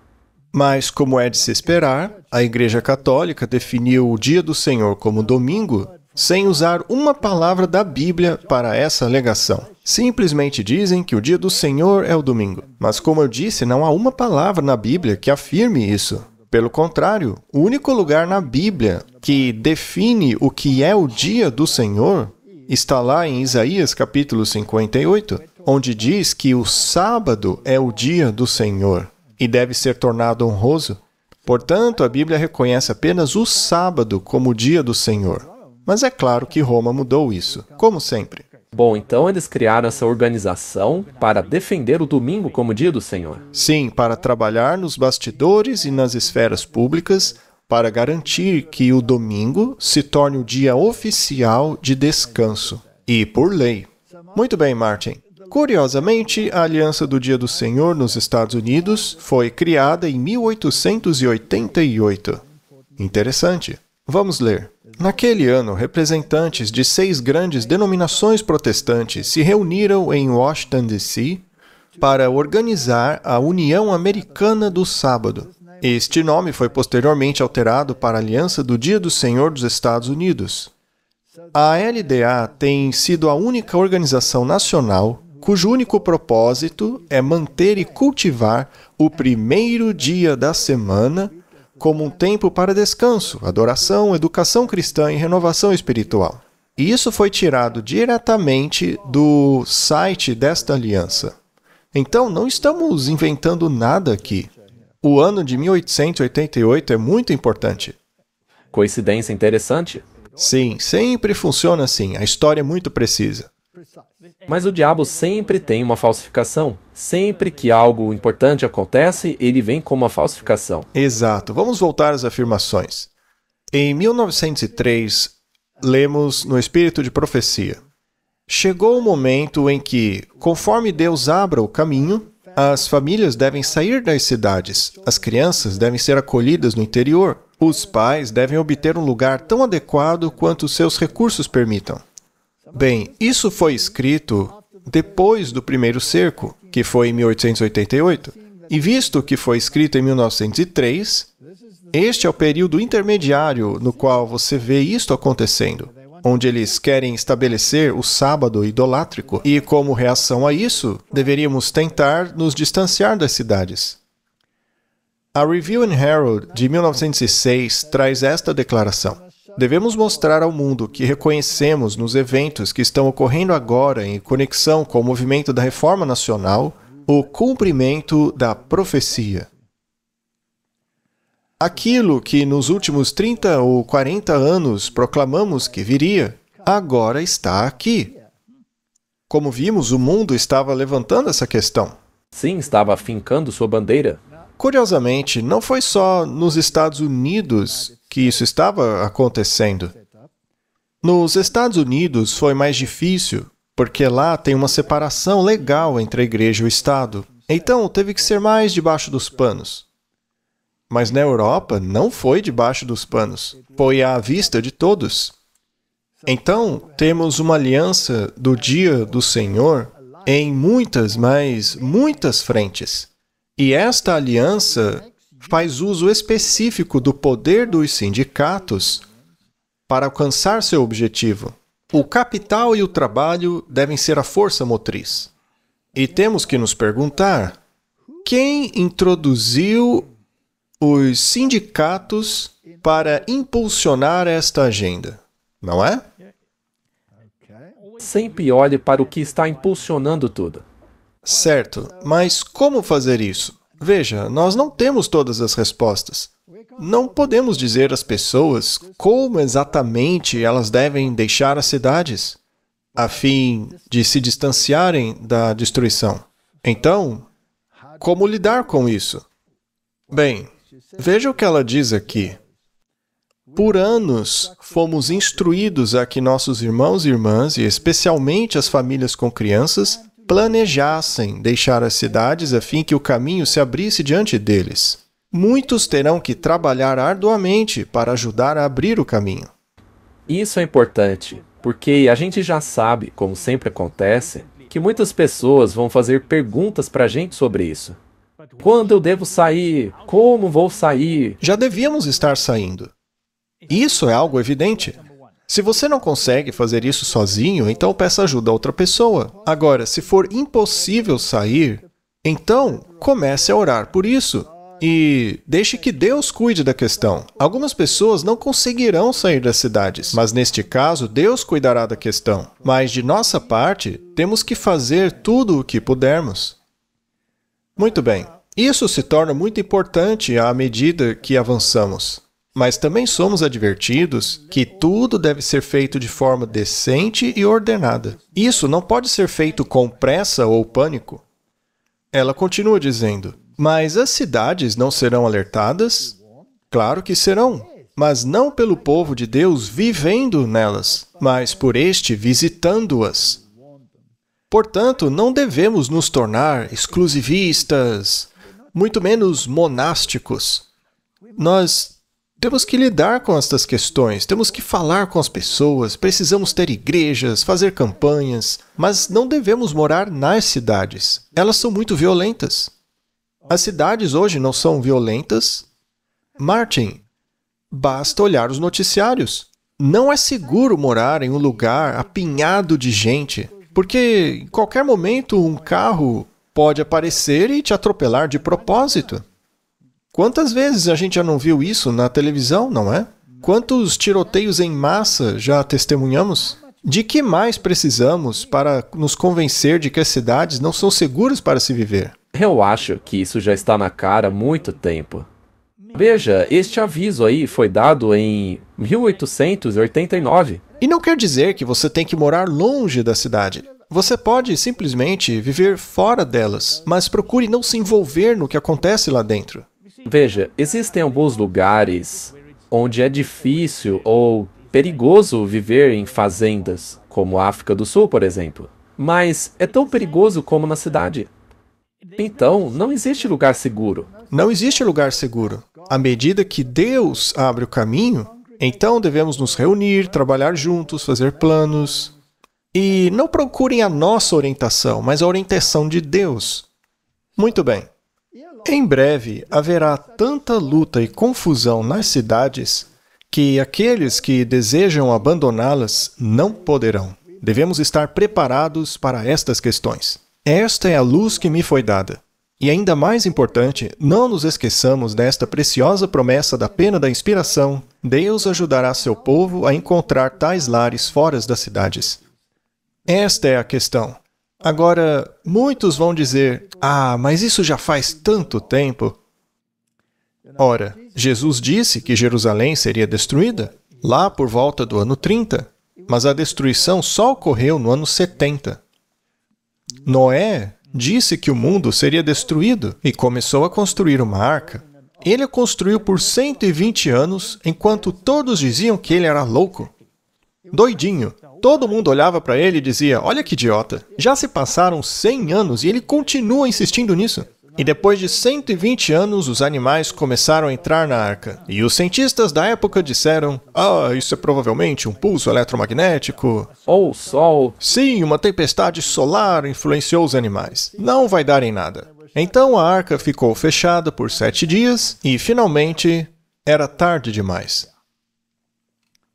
Mas, como é de se esperar, a Igreja Católica definiu o dia do Senhor como domingo sem usar uma palavra da Bíblia para essa alegação. Simplesmente dizem que o dia do Senhor é o domingo. Mas, como eu disse, não há uma palavra na Bíblia que afirme isso. Pelo contrário, o único lugar na Bíblia que define o que é o dia do Senhor está lá em Isaías capítulo 58, onde diz que o sábado é o dia do Senhor e deve ser tornado honroso. Portanto, a Bíblia reconhece apenas o sábado como o dia do Senhor. Mas é claro que Roma mudou isso, como sempre. Bom, então eles criaram essa organização para defender o domingo como dia do Senhor. Sim, para trabalhar nos bastidores e nas esferas públicas para garantir que o domingo se torne o dia oficial de descanso, e por lei. Muito bem, Martin. Curiosamente, a Aliança do Dia do Senhor nos Estados Unidos foi criada em 1888. Interessante. Vamos ler. Naquele ano, representantes de 6 grandes denominações protestantes se reuniram em Washington, D.C., para organizar a União Americana do Sábado. Este nome foi posteriormente alterado para a Aliança do Dia do Senhor dos Estados Unidos. A LDA tem sido a única organização nacional cujo único propósito é manter e cultivar o primeiro dia da semana como um tempo para descanso, adoração, educação cristã e renovação espiritual. E isso foi tirado diretamente do site desta aliança. Então, não estamos inventando nada aqui. O ano de 1888 é muito importante. Coincidência interessante? Sim, sempre funciona assim. A história é muito precisa. Mas o diabo sempre tem uma falsificação. Sempre que algo importante acontece, ele vem com uma falsificação. Exato. Vamos voltar às afirmações. Em 1903, lemos no Espírito de Profecia. Chegou o momento em que, conforme Deus abra o caminho, as famílias devem sair das cidades, as crianças devem ser acolhidas no interior, os pais devem obter um lugar tão adequado quanto seus recursos permitam. Bem, isso foi escrito depois do primeiro cerco, que foi em 1888, e visto que foi escrito em 1903, este é o período intermediário no qual você vê isto acontecendo, onde eles querem estabelecer o sábado idolátrico, e como reação a isso, deveríamos tentar nos distanciar das cidades. A Review and Herald, de 1906, traz esta declaração. Devemos mostrar ao mundo que reconhecemos nos eventos que estão ocorrendo agora em conexão com o movimento da Reforma Nacional o cumprimento da profecia. Aquilo que nos últimos 30 ou 40 anos proclamamos que viria, agora está aqui. Como vimos, o mundo estava levantando essa questão. Sim, estava afincando sua bandeira. Curiosamente, não foi só nos Estados Unidos que isso estava acontecendo. Nos Estados Unidos foi mais difícil, porque lá tem uma separação legal entre a igreja e o Estado. Então, teve que ser mais debaixo dos panos. Mas na Europa não foi debaixo dos panos, foi à vista de todos. Então, temos uma aliança do dia do Senhor em muitas, mas muitas frentes. E esta aliança faz uso específico do poder dos sindicatos para alcançar seu objetivo. O capital e o trabalho devem ser a força motriz. E temos que nos perguntar, quem introduziu os sindicatos para impulsionar esta agenda, não é? Sempre olhe para o que está impulsionando tudo. Certo, mas como fazer isso? Veja, nós não temos todas as respostas. Não podemos dizer às pessoas como exatamente elas devem deixar as cidades, a fim de se distanciarem da destruição. Então, como lidar com isso? Bem, veja o que ela diz aqui. Por anos, fomos instruídos a que nossos irmãos e irmãs, e especialmente as famílias com crianças, planejassem deixar as cidades a fim que o caminho se abrisse diante deles. Muitos terão que trabalhar arduamente para ajudar a abrir o caminho. Isso é importante, porque a gente já sabe, como sempre acontece, que muitas pessoas vão fazer perguntas para a gente sobre isso. Quando eu devo sair? Como vou sair? Já devíamos estar saindo. Isso é algo evidente. Se você não consegue fazer isso sozinho, então peça ajuda a outra pessoa. Agora, se for impossível sair, então comece a orar por isso. E deixe que Deus cuide da questão. Algumas pessoas não conseguirão sair das cidades, mas neste caso, Deus cuidará da questão. Mas de nossa parte, temos que fazer tudo o que pudermos. Muito bem. Isso se torna muito importante à medida que avançamos. Mas também somos advertidos que tudo deve ser feito de forma decente e ordenada. Isso não pode ser feito com pressa ou pânico. Ela continua dizendo, mas as cidades não serão alertadas? Claro que serão, mas não pelo povo de Deus vivendo nelas, mas por este visitando-as. Portanto, não devemos nos tornar exclusivistas, muito menos monásticos. Nós Temos que lidar com estas questões, temos que falar com as pessoas, precisamos ter igrejas, fazer campanhas, mas não devemos morar nas cidades. Elas são muito violentas. As cidades hoje não são violentas? Martin, basta olhar os noticiários. Não é seguro morar em um lugar apinhado de gente, porque em qualquer momento um carro pode aparecer e te atropelar de propósito. Quantas vezes a gente já não viu isso na televisão, não é? Quantos tiroteios em massa já testemunhamos? De que mais precisamos para nos convencer de que as cidades não são seguras para se viver? Eu acho que isso já está na cara há muito tempo. Veja, este aviso aí foi dado em 1889. E não quer dizer que você tem que morar longe da cidade. Você pode simplesmente viver fora delas, mas procure não se envolver no que acontece lá dentro. Veja, existem alguns lugares onde é difícil ou perigoso viver em fazendas, como a África do Sul, por exemplo. Mas é tão perigoso como na cidade. Então, não existe lugar seguro. Não existe lugar seguro. À medida que Deus abre o caminho, então devemos nos reunir, trabalhar juntos, fazer planos. E não procurem a nossa orientação, mas a orientação de Deus. Muito bem. Em breve, haverá tanta luta e confusão nas cidades que aqueles que desejam abandoná-las não poderão. Devemos estar preparados para estas questões. Esta é a luz que me foi dada. E ainda mais importante, não nos esqueçamos desta preciosa promessa da pena da inspiração. Deus ajudará seu povo a encontrar tais lares fora das cidades. Esta é a questão. Agora, muitos vão dizer, mas isso já faz tanto tempo. Ora, Jesus disse que Jerusalém seria destruída lá por volta do ano 30, mas a destruição só ocorreu no ano 70. Noé disse que o mundo seria destruído e começou a construir uma arca. Ele a construiu por 120 anos, enquanto todos diziam que ele era louco. Doidinho. Todo mundo olhava para ele e dizia, olha que idiota. Já se passaram 100 anos e ele continua insistindo nisso. E depois de 120 anos, os animais começaram a entrar na arca. E os cientistas da época disseram, isso é provavelmente um pulso eletromagnético. Ou o sol. Sim, uma tempestade solar influenciou os animais. Não vai dar em nada. Então a arca ficou fechada por 7 dias e, finalmente, era tarde demais.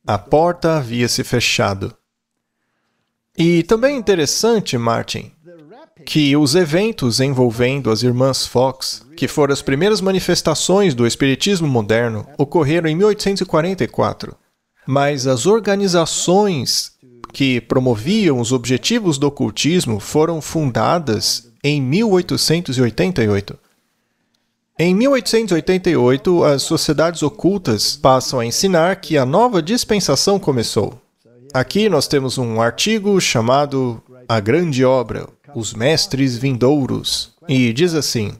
A porta havia se fechado. E também é interessante, Martin, que os eventos envolvendo as irmãs Fox, que foram as primeiras manifestações do espiritismo moderno, ocorreram em 1844. Mas as organizações que promoviam os objetivos do ocultismo foram fundadas em 1888. Em 1888, as sociedades ocultas passam a ensinar que a nova dispensação começou. Aqui nós temos um artigo chamado A Grande Obra, Os Mestres Vindouros, e diz assim: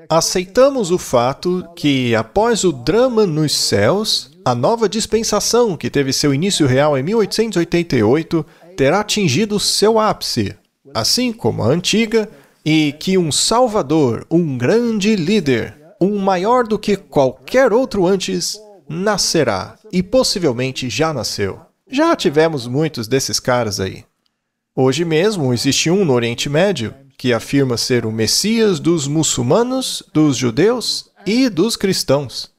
aceitamos o fato que, após o drama nos céus, a nova dispensação, que teve seu início real em 1888, terá atingido seu ápice, assim como a antiga, e que um Salvador, um grande líder, um maior do que qualquer outro antes, nascerá, e possivelmente já nasceu. Já tivemos muitos desses caras aí. Hoje mesmo existe um no Oriente Médio que afirma ser o Messias dos muçulmanos, dos judeus e dos cristãos.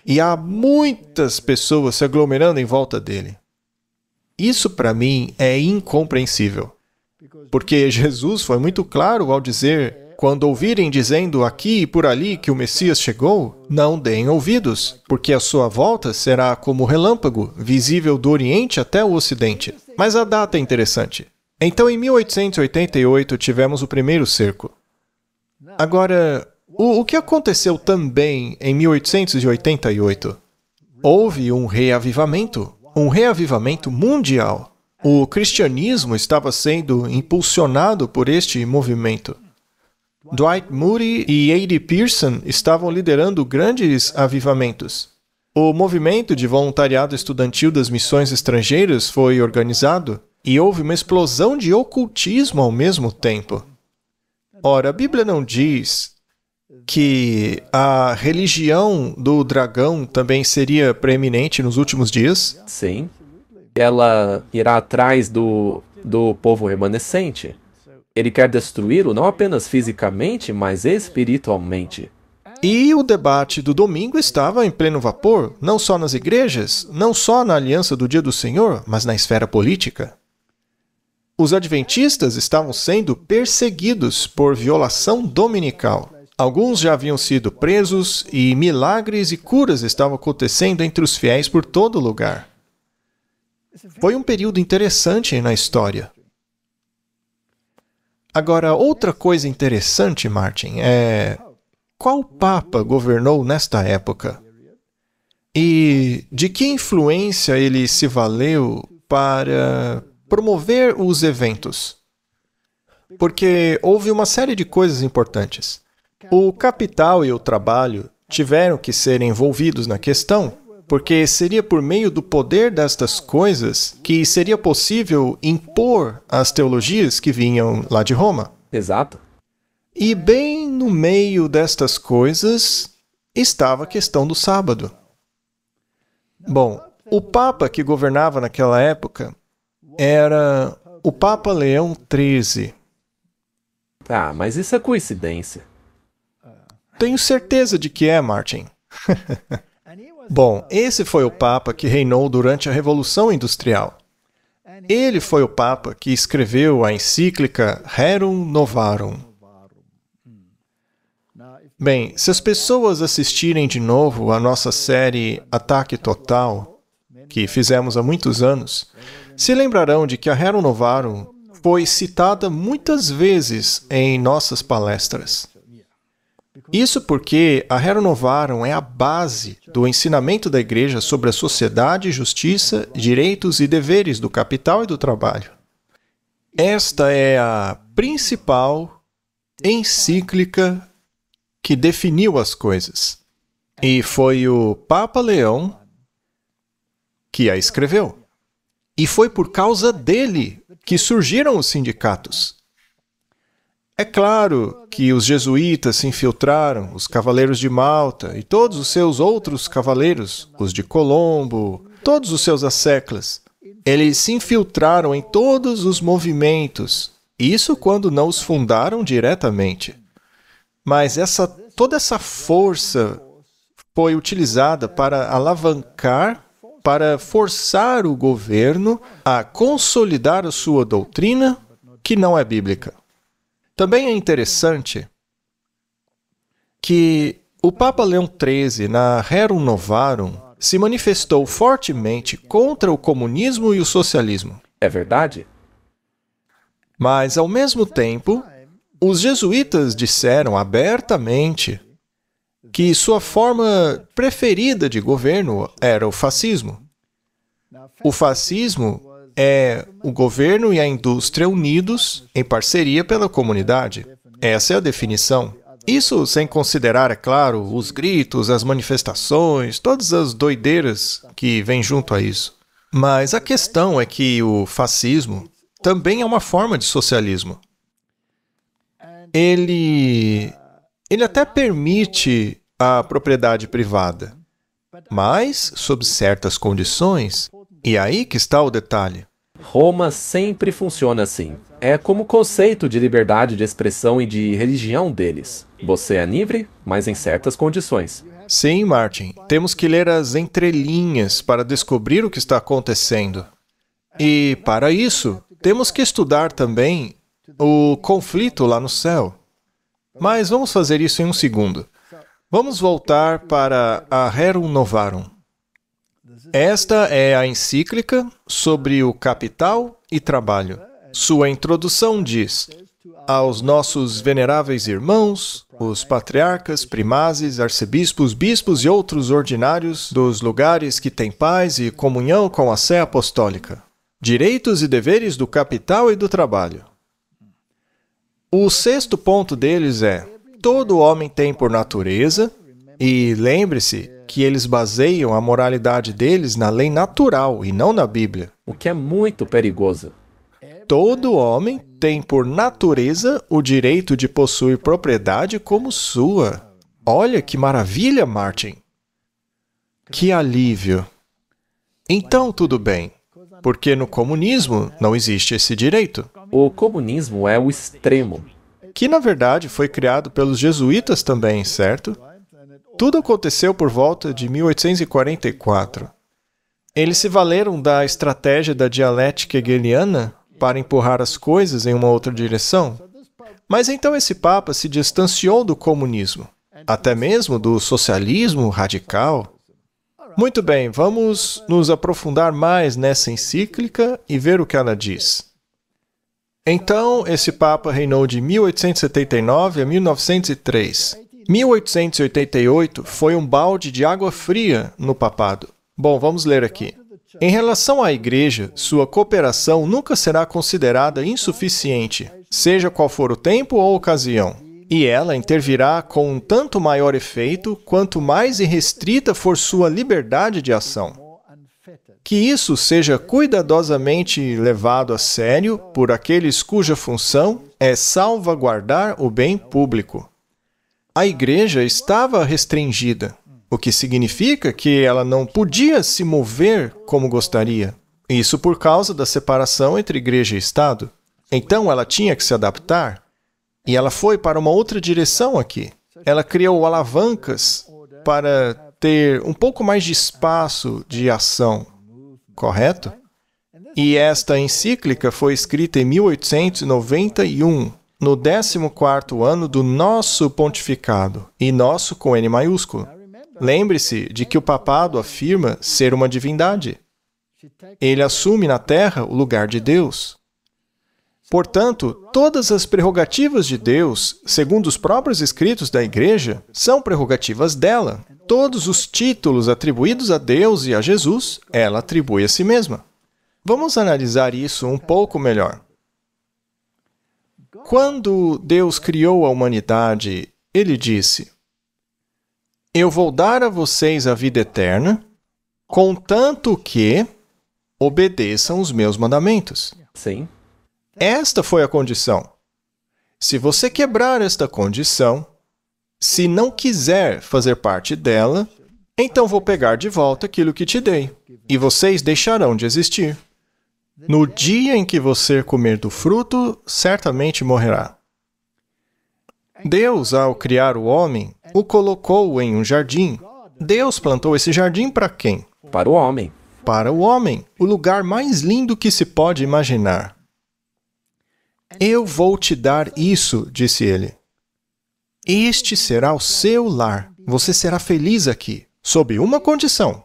E há muitas pessoas se aglomerando em volta dele. Isso, para mim, é incompreensível. Porque Jesus foi muito claro ao dizer, quando ouvirem dizendo aqui e por ali que o Messias chegou, não deem ouvidos, porque a sua volta será como relâmpago, visível do Oriente até o Ocidente. Mas a data é interessante. Então, em 1888, tivemos o primeiro cerco. Agora, o que aconteceu também em 1888? Houve um reavivamento mundial. O cristianismo estava sendo impulsionado por este movimento. Dwight Moody e A.D. Pearson estavam liderando grandes avivamentos. O movimento de voluntariado estudantil das missões estrangeiras foi organizado e houve uma explosão de ocultismo ao mesmo tempo. Ora, a Bíblia não diz que a religião do dragão também seria preeminente nos últimos dias. Sim. Ela irá atrás do povo remanescente. Ele quer destruí-lo não apenas fisicamente, mas espiritualmente. E o debate do domingo estava em pleno vapor, não só nas igrejas, não só na aliança do Dia do Senhor, mas na esfera política. Os adventistas estavam sendo perseguidos por violação dominical. Alguns já haviam sido presos e milagres e curas estavam acontecendo entre os fiéis por todo lugar. Foi um período interessante na história. Agora, outra coisa interessante, Martin, é qual Papa governou nesta época? E de que influência ele se valeu para promover os eventos? Porque houve uma série de coisas importantes. O capital e o trabalho tiveram que ser envolvidos na questão, porque seria por meio do poder destas coisas que seria possível impor as teologias que vinham lá de Roma. Exato. E bem no meio destas coisas estava a questão do sábado. Bom, o Papa que governava naquela época era o Papa Leão XIII. Ah, mas isso é coincidência. Tenho certeza de que é, Martin. Bom, esse foi o Papa que reinou durante a Revolução Industrial. Ele foi o Papa que escreveu a encíclica Rerum Novarum. Bem, se as pessoas assistirem de novo a nossa série Ataque Total, que fizemos há muitos anos, se lembrarão de que a Rerum Novarum foi citada muitas vezes em nossas palestras. Isso porque a Rerum Novarum é a base do ensinamento da Igreja sobre a sociedade, justiça, direitos e deveres do capital e do trabalho. Esta é a principal encíclica que definiu as coisas. E foi o Papa Leão que a escreveu. E foi por causa dele que surgiram os sindicatos. É claro que os jesuítas se infiltraram, os cavaleiros de Malta e todos os seus outros cavaleiros, os de Colombo, todos os seus asseclas. Eles se infiltraram em todos os movimentos, isso quando não os fundaram diretamente. Mas toda essa força foi utilizada para alavancar, para forçar o governo a consolidar a sua doutrina, que não é bíblica. Também é interessante que o Papa Leão XIII, na Rerum Novarum, se manifestou fortemente contra o comunismo e o socialismo. É verdade? Mas, ao mesmo tempo, os jesuítas disseram abertamente que sua forma preferida de governo era o fascismo. O fascismo é o governo e a indústria unidos em parceria pela comunidade. Essa é a definição. Isso sem considerar, é claro, os gritos, as manifestações, todas as doideiras que vêm junto a isso. Mas a questão é que o fascismo também é uma forma de socialismo. Ele até permite a propriedade privada, mas sob certas condições. E aí que está o detalhe. Roma sempre funciona assim. É como o conceito de liberdade de expressão e de religião deles. Você é livre, mas em certas condições. Sim, Martin. Temos que ler as entrelinhas para descobrir o que está acontecendo. E, para isso, temos que estudar também o conflito lá no céu. Mas vamos fazer isso em um segundo. Vamos voltar para a Rerum Novarum. Esta é a encíclica sobre o capital e trabalho. Sua introdução diz: aos nossos veneráveis irmãos, os patriarcas, primazes, arcebispos, bispos e outros ordinários dos lugares que têm paz e comunhão com a Sé Apostólica. Direitos e deveres do capital e do trabalho. O sexto ponto deles é: todo homem tem por natureza, e lembre-se que eles baseiam a moralidade deles na lei natural e não na Bíblia. O que é muito perigoso. todo homem tem por natureza o direito de possuir propriedade como sua. Olha que maravilha, Martin! Que alívio! Então, tudo bem, porque no comunismo não existe esse direito. O comunismo é o extremo. Que, na verdade, foi criado pelos jesuítas também, certo? Tudo aconteceu por volta de 1844. Eles se valeram da estratégia da dialética hegeliana para empurrar as coisas em uma outra direção. Mas então esse Papa se distanciou do comunismo, até mesmo do socialismo radical. Muito bem, vamos nos aprofundar mais nessa encíclica e ver o que ela diz. Então, esse Papa reinou de 1879 a 1903. 1888 foi um balde de água fria no papado. Bom, vamos ler aqui. Em relação à Igreja, sua cooperação nunca será considerada insuficiente, seja qual for o tempo ou ocasião, e ela intervirá com um tanto maior efeito quanto mais irrestrita for sua liberdade de ação. Que isso seja cuidadosamente levado a sério por aqueles cuja função é salvaguardar o bem público. A Igreja estava restringida, o que significa que ela não podia se mover como gostaria. Isso por causa da separação entre Igreja e Estado. Então ela tinha que se adaptar, e ela foi para uma outra direção aqui. Ela criou alavancas para ter um pouco mais de espaço de ação, correto? E esta encíclica foi escrita em 1891, no 14º ano do nosso pontificado, e nosso com N maiúsculo. Lembre-se de que o papado afirma ser uma divindade. Ele assume na Terra o lugar de Deus. Portanto, todas as prerrogativas de Deus, segundo os próprios escritos da Igreja, são prerrogativas dela. Todos os títulos atribuídos a Deus e a Jesus, ela atribui a si mesma. Vamos analisar isso um pouco melhor. Quando Deus criou a humanidade, Ele disse: eu vou dar a vocês a vida eterna, contanto que obedeçam os meus mandamentos. Sim. Esta foi a condição. Se você quebrar esta condição, se não quiser fazer parte dela, então vou pegar de volta aquilo que te dei, e vocês deixarão de existir. No dia em que você comer do fruto, certamente morrerá. Deus, ao criar o homem, o colocou em um jardim. Deus plantou esse jardim para quem? Para o homem. Para o homem, o lugar mais lindo que se pode imaginar. Eu vou te dar isso, disse ele. Este será o seu lar. Você será feliz aqui, sob uma condição: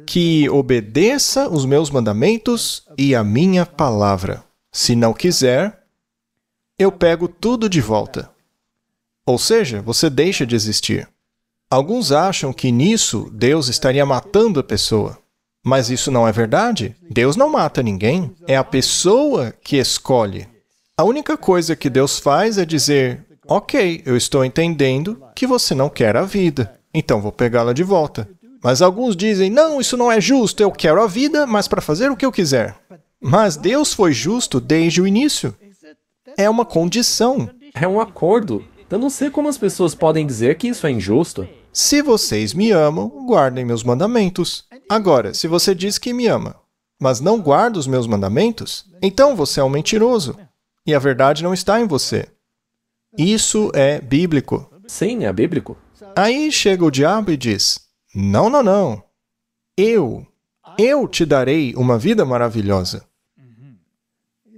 que obedeça os meus mandamentos e a minha palavra. Se não quiser, eu pego tudo de volta. Ou seja, você deixa de existir. Alguns acham que nisso Deus estaria matando a pessoa. Mas isso não é verdade. Deus não mata ninguém. É a pessoa que escolhe. A única coisa que Deus faz é dizer: ok, eu estou entendendo que você não quer a vida, então vou pegá-la de volta. Mas alguns dizem: não, isso não é justo, eu quero a vida, mas para fazer o que eu quiser. Mas Deus foi justo desde o início. É uma condição. É um acordo. Eu não sei como as pessoas podem dizer que isso é injusto. Se vocês me amam, guardem meus mandamentos. Agora, se você diz que me ama, mas não guarda os meus mandamentos, então você é um mentiroso. E a verdade não está em você. Isso é bíblico. Sim, é bíblico. Aí chega o diabo e diz: não, não, não. Eu te darei uma vida maravilhosa.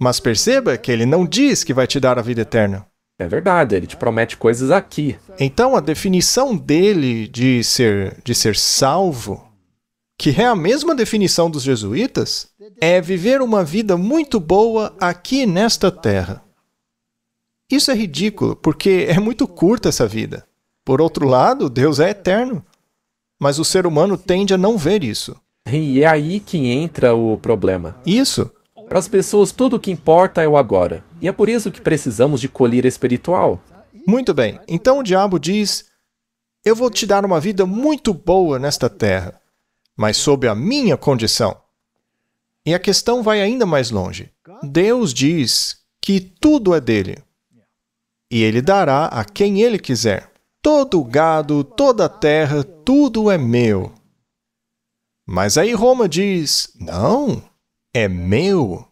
Mas perceba que ele não diz que vai te dar a vida eterna. É verdade, ele te promete coisas aqui. Então a definição dele de ser salvo, que é a mesma definição dos jesuítas, é viver uma vida muito boa aqui nesta terra. Isso é ridículo, porque é muito curta essa vida. Por outro lado, Deus é eterno. Mas o ser humano tende a não ver isso. E é aí que entra o problema. Isso. Para as pessoas, tudo o que importa é o agora. E é por isso que precisamos de colírio espiritual. Muito bem. Então o diabo diz: eu vou te dar uma vida muito boa nesta terra, mas sob a minha condição. E a questão vai ainda mais longe. Deus diz que tudo é dele. E ele dará a quem ele quiser. Todo o gado, toda a terra, tudo é meu. Mas aí Roma diz, não, é meu.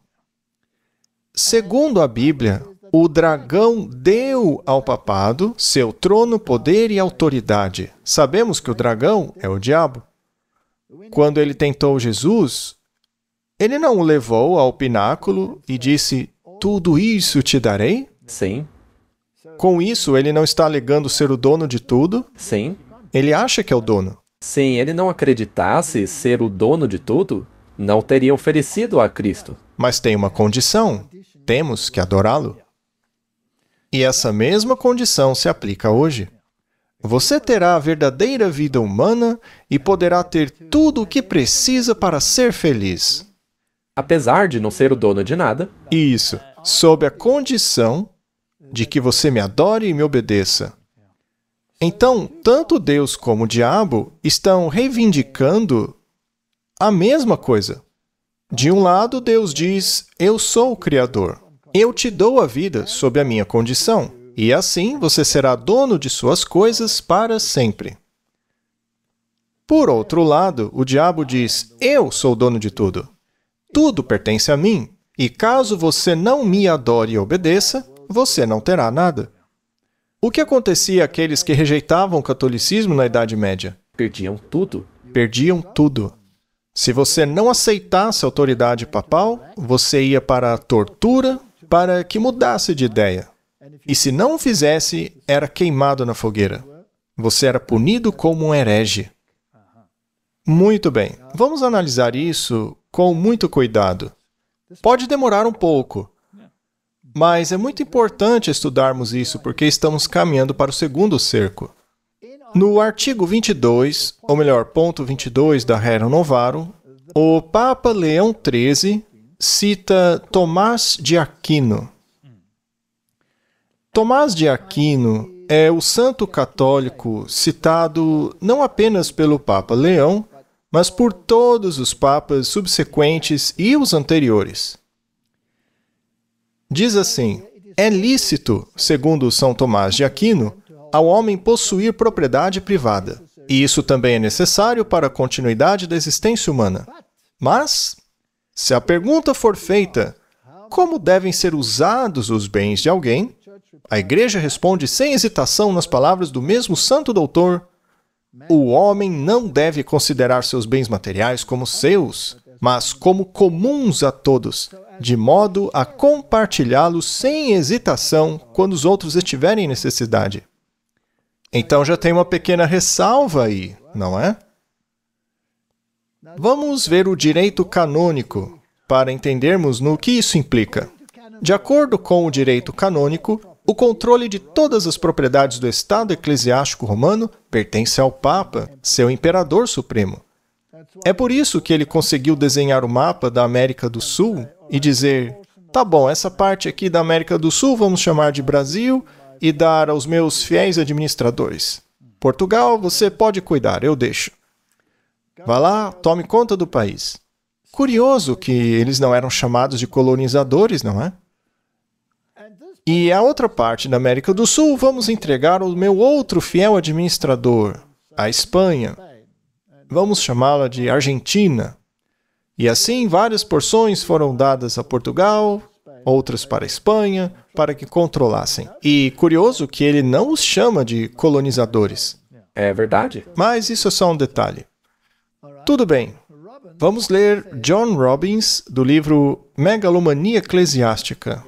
Segundo a Bíblia, o dragão deu ao papado seu trono, poder e autoridade. Sabemos que o dragão é o diabo. Quando ele tentou Jesus, ele não o levou ao pináculo e disse, tudo isso te darei? Sim, Com isso, ele não está alegando ser o dono de tudo. sim. Ele acha que é o dono. Se ele não acreditasse ser o dono de tudo, não teria oferecido a Cristo. Mas tem uma condição. Temos que adorá-lo. E essa mesma condição se aplica hoje. Você terá a verdadeira vida humana e poderá ter tudo o que precisa para ser feliz. Apesar de não ser o dono de nada, Isso, sob a condição de que você me adore e me obedeça. Então, tanto Deus como o diabo estão reivindicando a mesma coisa. De um lado, Deus diz, eu sou o Criador. Eu te dou a vida sob a minha condição. E assim você será dono de suas coisas para sempre. Por outro lado, o diabo diz, eu sou dono de tudo. Tudo pertence a mim. E caso você não me adore e obedeça, você não terá nada. O que acontecia àqueles que rejeitavam o catolicismo na Idade Média? perdiam tudo. Perdiam tudo. Se você não aceitasse a autoridade papal, você ia para a tortura para que mudasse de ideia. E se não o fizesse, era queimado na fogueira. Você era punido como um herege. Muito bem, vamos analisar isso com muito cuidado. Pode demorar um pouco, mas é muito importante estudarmos isso porque estamos caminhando para o segundo cerco. No artigo 22, ou melhor, ponto 22 da Rerum Novarum, o Papa Leão XIII cita Tomás de Aquino. Tomás de Aquino é o santo católico citado não apenas pelo Papa Leão, mas por todos os papas subsequentes e os anteriores. Diz assim, é lícito, segundo São Tomás de Aquino, ao homem possuir propriedade privada, e isso também é necessário para a continuidade da existência humana. Mas, se a pergunta for feita, como devem ser usados os bens de alguém, a Igreja responde sem hesitação nas palavras do mesmo santo doutor, o homem não deve considerar seus bens materiais como seus, mas como comuns a todos, de modo a compartilhá-los sem hesitação quando os outros estiverem em necessidade. Então já tem uma pequena ressalva aí, não é? Vamos ver o direito canônico, para entendermos no que isso implica. De acordo com o direito canônico, o controle de todas as propriedades do Estado eclesiástico romano pertence ao Papa, seu imperador supremo. É por isso que ele conseguiu desenhar o mapa da América do Sul e dizer, tá bom, essa parte aqui da América do Sul vamos chamar de Brasil e dar aos meus fiéis administradores. Portugal, você pode cuidar, eu deixo. Vá lá, tome conta do país. Curioso que eles não eram chamados de colonizadores, não é? E a outra parte da América do Sul vamos entregar ao meu outro fiel administrador, a Espanha. Vamos chamá-la de Argentina. E assim várias porções foram dadas a Portugal, outras para a Espanha, para que controlassem. E curioso que ele não os chama de colonizadores. É verdade? Mas isso é só um detalhe. Tudo bem. Vamos ler John Robbins, do livro Megalomania Eclesiástica.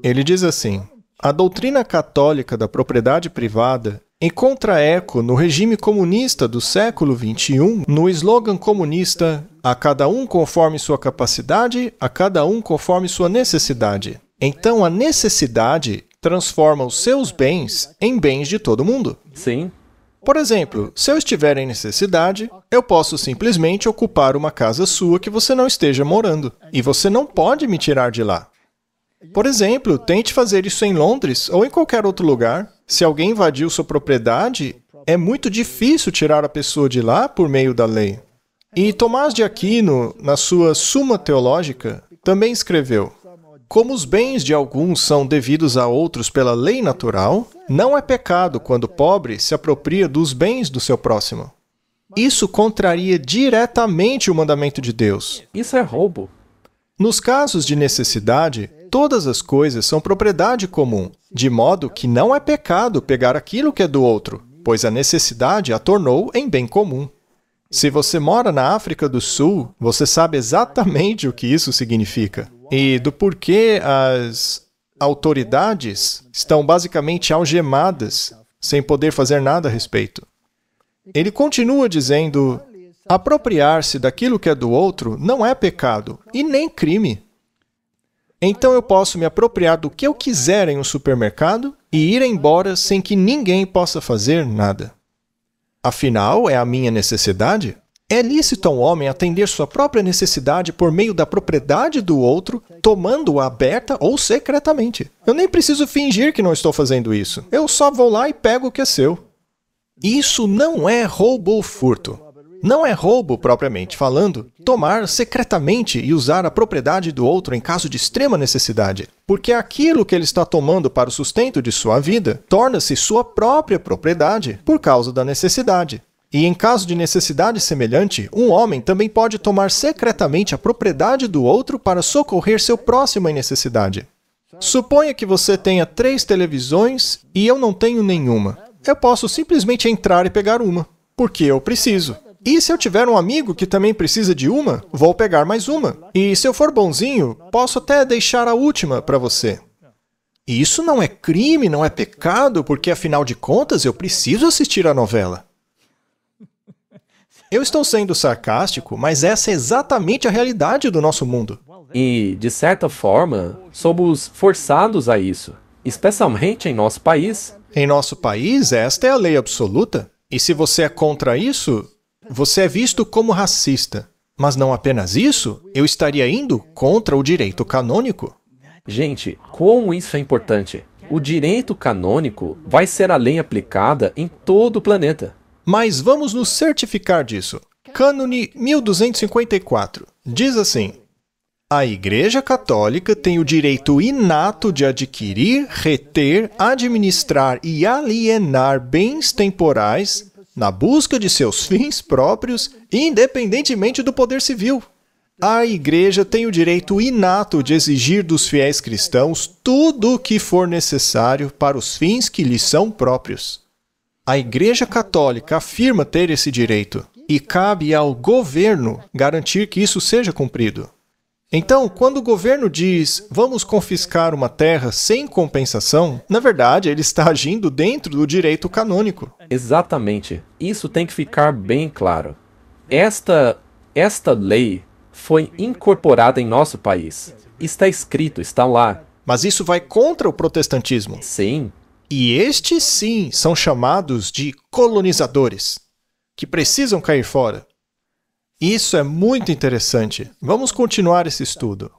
Ele diz assim, a doutrina católica da propriedade privada encontra eco no regime comunista do século XXI, no slogan comunista, a cada um conforme sua capacidade, a cada um conforme sua necessidade. Então a necessidade transforma os seus bens em bens de todo mundo. Sim. Por exemplo, se eu estiver em necessidade, eu posso simplesmente ocupar uma casa sua que você não esteja morando, e você não pode me tirar de lá. Por exemplo, tente fazer isso em Londres ou em qualquer outro lugar. Se alguém invadiu sua propriedade, é muito difícil tirar a pessoa de lá por meio da lei. E Tomás de Aquino, na sua Suma Teológica, também escreveu: como os bens de alguns são devidos a outros pela lei natural, não é pecado quando o pobre se apropria dos bens do seu próximo. Isso contraria diretamente o mandamento de Deus. Isso é roubo. Nos casos de necessidade, todas as coisas são propriedade comum, de modo que não é pecado pegar aquilo que é do outro, pois a necessidade a tornou em bem comum. Se você mora na África do Sul, você sabe exatamente o que isso significa e do porquê as autoridades estão basicamente algemadas, sem poder fazer nada a respeito. Ele continua dizendo: apropriar-se daquilo que é do outro não é pecado e nem crime. Então eu posso me apropriar do que eu quiser em um supermercado e ir embora sem que ninguém possa fazer nada. Afinal, é a minha necessidade? É lícito a um homem atender sua própria necessidade por meio da propriedade do outro, tomando-a aberta ou secretamente. Eu nem preciso fingir que não estou fazendo isso. Eu só vou lá e pego o que é seu. Isso não é roubo ou furto. Não é roubo, propriamente falando, tomar secretamente e usar a propriedade do outro em caso de extrema necessidade, porque aquilo que ele está tomando para o sustento de sua vida torna-se sua própria propriedade por causa da necessidade. E em caso de necessidade semelhante, um homem também pode tomar secretamente a propriedade do outro para socorrer seu próximo em necessidade. Suponha que você tenha 3 televisões e eu não tenho nenhuma. Eu posso simplesmente entrar e pegar uma, porque eu preciso. E se eu tiver um amigo que também precisa de uma, vou pegar mais uma. E se eu for bonzinho, posso até deixar a última para você. E isso não é crime, não é pecado, porque afinal de contas eu preciso assistir a novela. Eu estou sendo sarcástico, mas essa é exatamente a realidade do nosso mundo. E, de certa forma, somos forçados a isso, especialmente em nosso país. Em nosso país, esta é a lei absoluta. E se você é contra isso, você é visto como racista. Mas não apenas isso, eu estaria indo contra o direito canônico. Gente, como isso é importante. O direito canônico vai ser a lei aplicada em todo o planeta. Mas vamos nos certificar disso. Cânone 1254 diz assim: a Igreja Católica tem o direito inato de adquirir, reter, administrar e alienar bens temporais na busca de seus fins próprios, independentemente do poder civil. A Igreja tem o direito inato de exigir dos fiéis cristãos tudo o que for necessário para os fins que lhes são próprios. A Igreja Católica afirma ter esse direito, e cabe ao governo garantir que isso seja cumprido. Então, quando o governo diz, vamos confiscar uma terra sem compensação, na verdade, ele está agindo dentro do direito canônico. Exatamente. Isso tem que ficar bem claro. Esta lei foi incorporada em nosso país. Está escrito, está lá. Mas isso vai contra o protestantismo. Sim. E estes, sim, são chamados de colonizadores, que precisam cair fora. Isso é muito interessante. Vamos continuar esse estudo.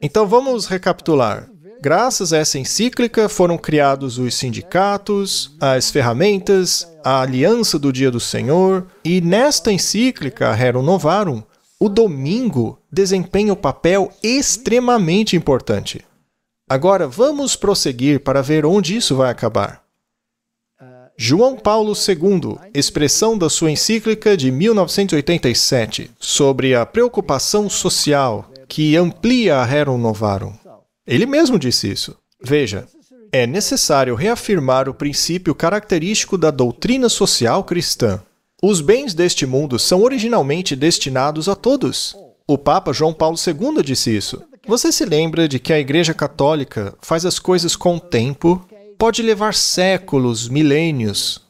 Então vamos recapitular. Graças a essa encíclica foram criados os sindicatos, as ferramentas, a aliança do Dia do Senhor, e nesta encíclica, Rerum Novarum, o domingo desempenha um papel extremamente importante. Agora vamos prosseguir para ver onde isso vai acabar. João Paulo II, expressão da sua encíclica de 1987, sobre a preocupação social, que amplia a Rerum Novarum. Ele mesmo disse isso. Veja, é necessário reafirmar o princípio característico da doutrina social cristã. Os bens deste mundo são originalmente destinados a todos. O Papa João Paulo II disse isso. Você se lembra de que a Igreja Católica faz as coisas com o tempo? Pode levar séculos, milênios.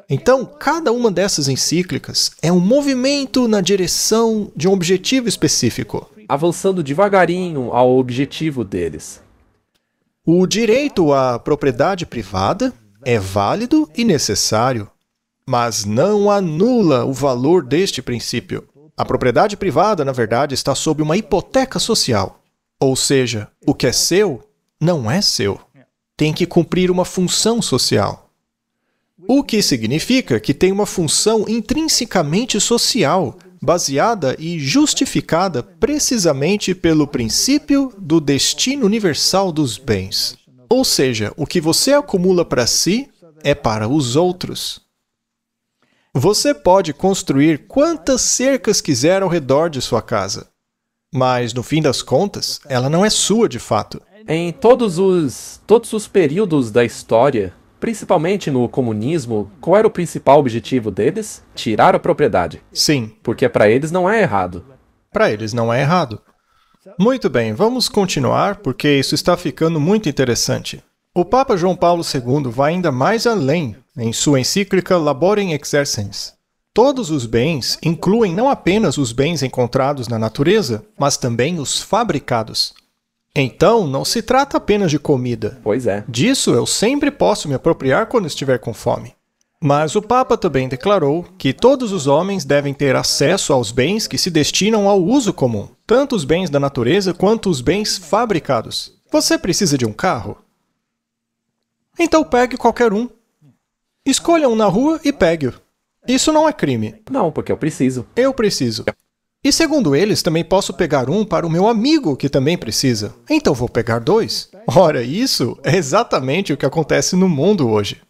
Então, cada uma dessas encíclicas é um movimento na direção de um objetivo específico. Avançando devagarinho ao objetivo deles. O direito à propriedade privada é válido e necessário, mas não anula o valor deste princípio. A propriedade privada, na verdade, está sob uma hipoteca social. Ou seja, o que é seu, não é seu. Tem que cumprir uma função social. o que significa que tem uma função intrinsecamente social, baseada e justificada precisamente pelo princípio do destino universal dos bens. Ou seja, o que você acumula para si é para os outros. Você pode construir quantas cercas quiser ao redor de sua casa, mas, no fim das contas, ela não é sua de fato. Em todos os períodos da história, principalmente no comunismo, qual era o principal objetivo deles? Tirar a propriedade. Sim, Porque para eles não é errado. para eles não é errado. Muito bem, vamos continuar, porque isso está ficando muito interessante. O Papa João Paulo II vai ainda mais além em sua encíclica Laborem Exercens. Todos os bens incluem não apenas os bens encontrados na natureza, mas também os fabricados. Então, não se trata apenas de comida. Pois é. Disso eu sempre posso me apropriar quando estiver com fome. Mas o Papa também declarou que todos os homens devem ter acesso aos bens que se destinam ao uso comum, tanto os bens da natureza quanto os bens fabricados. Você precisa de um carro? Então pegue qualquer um. Escolha um na rua e pegue-o. Isso não é crime. Não, porque eu preciso. Eu preciso. E segundo eles, também posso pegar um para o meu amigo que também precisa. Então vou pegar dois. Ora, isso é exatamente o que acontece no mundo hoje.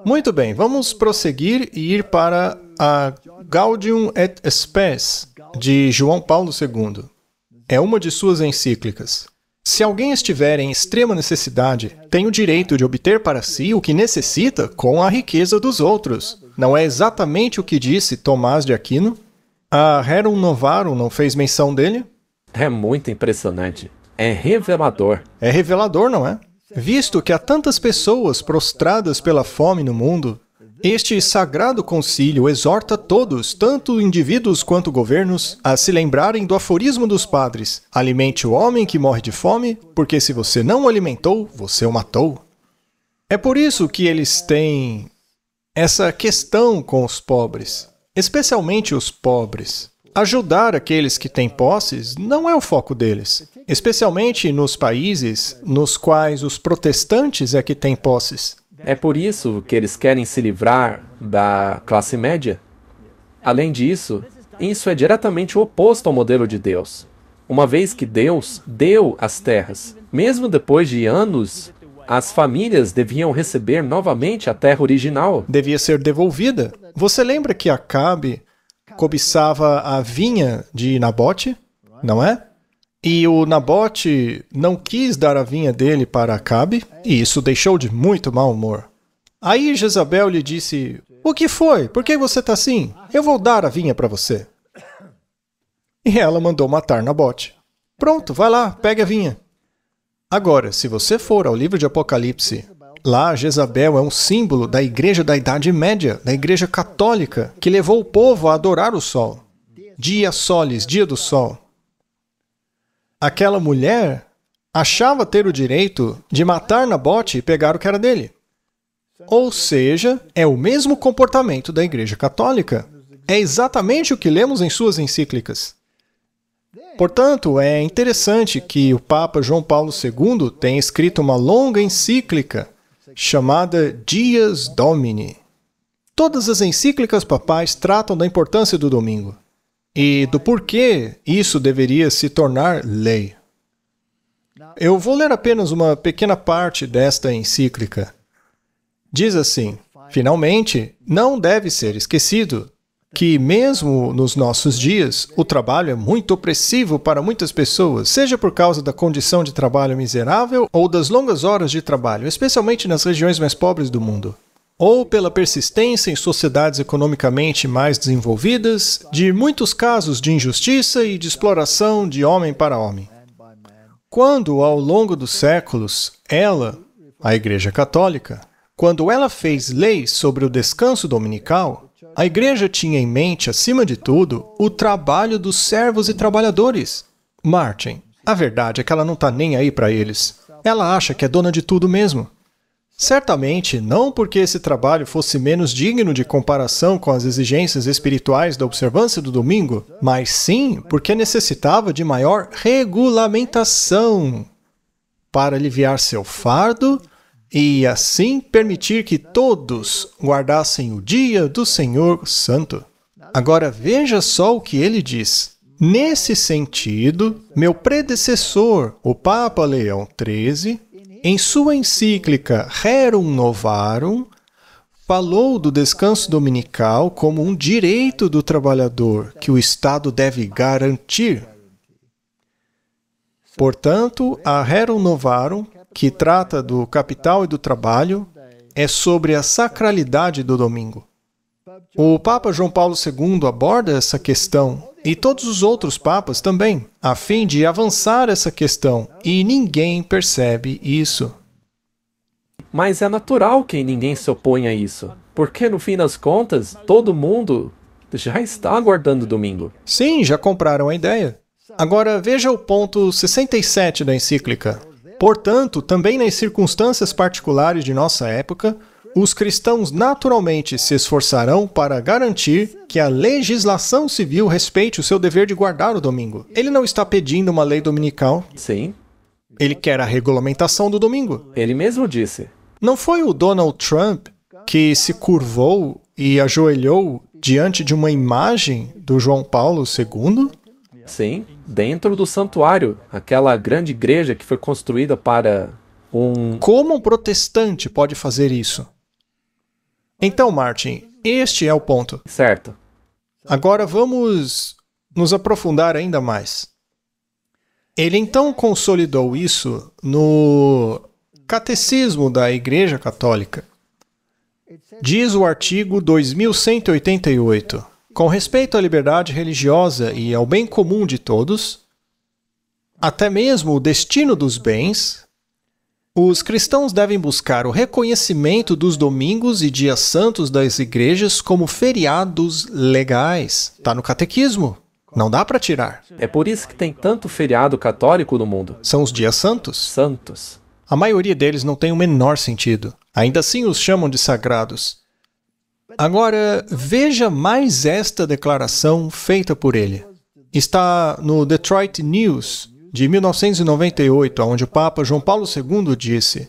Muito bem, vamos prosseguir e ir para a Gaudium et Spes, de João Paulo II. É uma de suas encíclicas. Se alguém estiver em extrema necessidade, tem o direito de obter para si o que necessita com a riqueza dos outros. Não é exatamente o que disse Tomás de Aquino? A Rerum Novarum não fez menção dele? É muito impressionante. É revelador. É revelador, não é? Visto que há tantas pessoas prostradas pela fome no mundo, este sagrado concílio exorta todos, tanto indivíduos quanto governos, a se lembrarem do aforismo dos padres: alimente o homem que morre de fome, porque se você não o alimentou, você o matou. É por isso que eles têm essa questão com os pobres, especialmente os pobres. Ajudar aqueles que têm posses não é o foco deles, especialmente nos países nos quais os protestantes é que têm posses. É por isso que eles querem se livrar da classe média. Além disso, isso é diretamente o oposto ao modelo de Deus. Uma vez que Deus deu as terras, mesmo depois de anos, as famílias deviam receber novamente a terra original. Devia ser devolvida. Você lembra que Acabe cobiçava a vinha de Nabote, não é? E o Nabote não quis dar a vinha dele para Acabe, e isso deixou de muito mau humor. Aí Jezabel lhe disse: "O que foi? Por que você está assim? Eu vou dar a vinha para você." E ela mandou matar Nabote. Pronto, vai lá, pegue a vinha. Agora, se você for ao livro de Apocalipse, lá Jezabel é um símbolo da igreja da Idade Média, da igreja católica, que levou o povo a adorar o sol. Dia solis, dia do sol. Aquela mulher achava ter o direito de matar Nabote e pegar o que era dele. Ou seja, é o mesmo comportamento da Igreja Católica. É exatamente o que lemos em suas encíclicas. Portanto, é interessante que o Papa João Paulo II tenha escrito uma longa encíclica chamada Dies Domini. Todas as encíclicas papais tratam da importância do domingo e do porquê isso deveria se tornar lei. Eu vou ler apenas uma pequena parte desta encíclica. Diz assim: finalmente, não deve ser esquecido que, mesmo nos nossos dias, o trabalho é muito opressivo para muitas pessoas, seja por causa da condição de trabalho miserável ou das longas horas de trabalho, especialmente nas regiões mais pobres do mundo, ou pela persistência em sociedades economicamente mais desenvolvidas de muitos casos de injustiça e de exploração de homem para homem. Quando, ao longo dos séculos, ela, a Igreja Católica, quando ela fez leis sobre o descanso dominical, a Igreja tinha em mente, acima de tudo, o trabalho dos servos e trabalhadores. Martin, a verdade é que ela não está nem aí para eles. Ela acha que é dona de tudo mesmo. Certamente, não porque esse trabalho fosse menos digno de comparação com as exigências espirituais da observância do domingo, mas sim porque necessitava de maior regulamentação para aliviar seu fardo e assim permitir que todos guardassem o dia do Senhor Santo. Agora veja só o que ele diz. Nesse sentido, meu predecessor, o Papa Leão XIII, em sua encíclica Rerum Novarum, falou do descanso dominical como um direito do trabalhador que o Estado deve garantir. Portanto, a Rerum Novarum, que trata do capital e do trabalho, é sobre a sacralidade do domingo. O Papa João Paulo II aborda essa questão, e todos os outros papas também, a fim de avançar essa questão, e ninguém percebe isso. Mas é natural que ninguém se oponha a isso, porque no fim das contas, todo mundo já está aguardando o domingo. Sim, já compraram a ideia. Agora veja o ponto 67 da encíclica. Portanto, também nas circunstâncias particulares de nossa época, os cristãos naturalmente se esforçarão para garantir que a legislação civil respeite o seu dever de guardar o domingo. Ele não está pedindo uma lei dominical. Sim. Ele quer a regulamentação do domingo. Ele mesmo disse. Não foi o Donald Trump que se curvou e ajoelhou diante de uma imagem do João Paulo II? Sim, dentro do santuário, aquela grande igreja que foi construída para Como um protestante pode fazer isso? Então, Martin, este é o ponto. Certo. Agora vamos nos aprofundar ainda mais. Ele então consolidou isso no Catecismo da Igreja Católica. Diz o artigo 2188, com respeito à liberdade religiosa e ao bem comum de todos, até mesmo o destino dos bens, os cristãos devem buscar o reconhecimento dos domingos e dias santos das igrejas como feriados legais. Está no catequismo. Não dá para tirar. É por isso que tem tanto feriado católico no mundo. São os dias santos. Santos. A maioria deles não tem o menor sentido. Ainda assim os chamam de sagrados. Agora, veja mais esta declaração feita por ele. Está no Detroit News, de 1998, onde o Papa João Paulo II disse: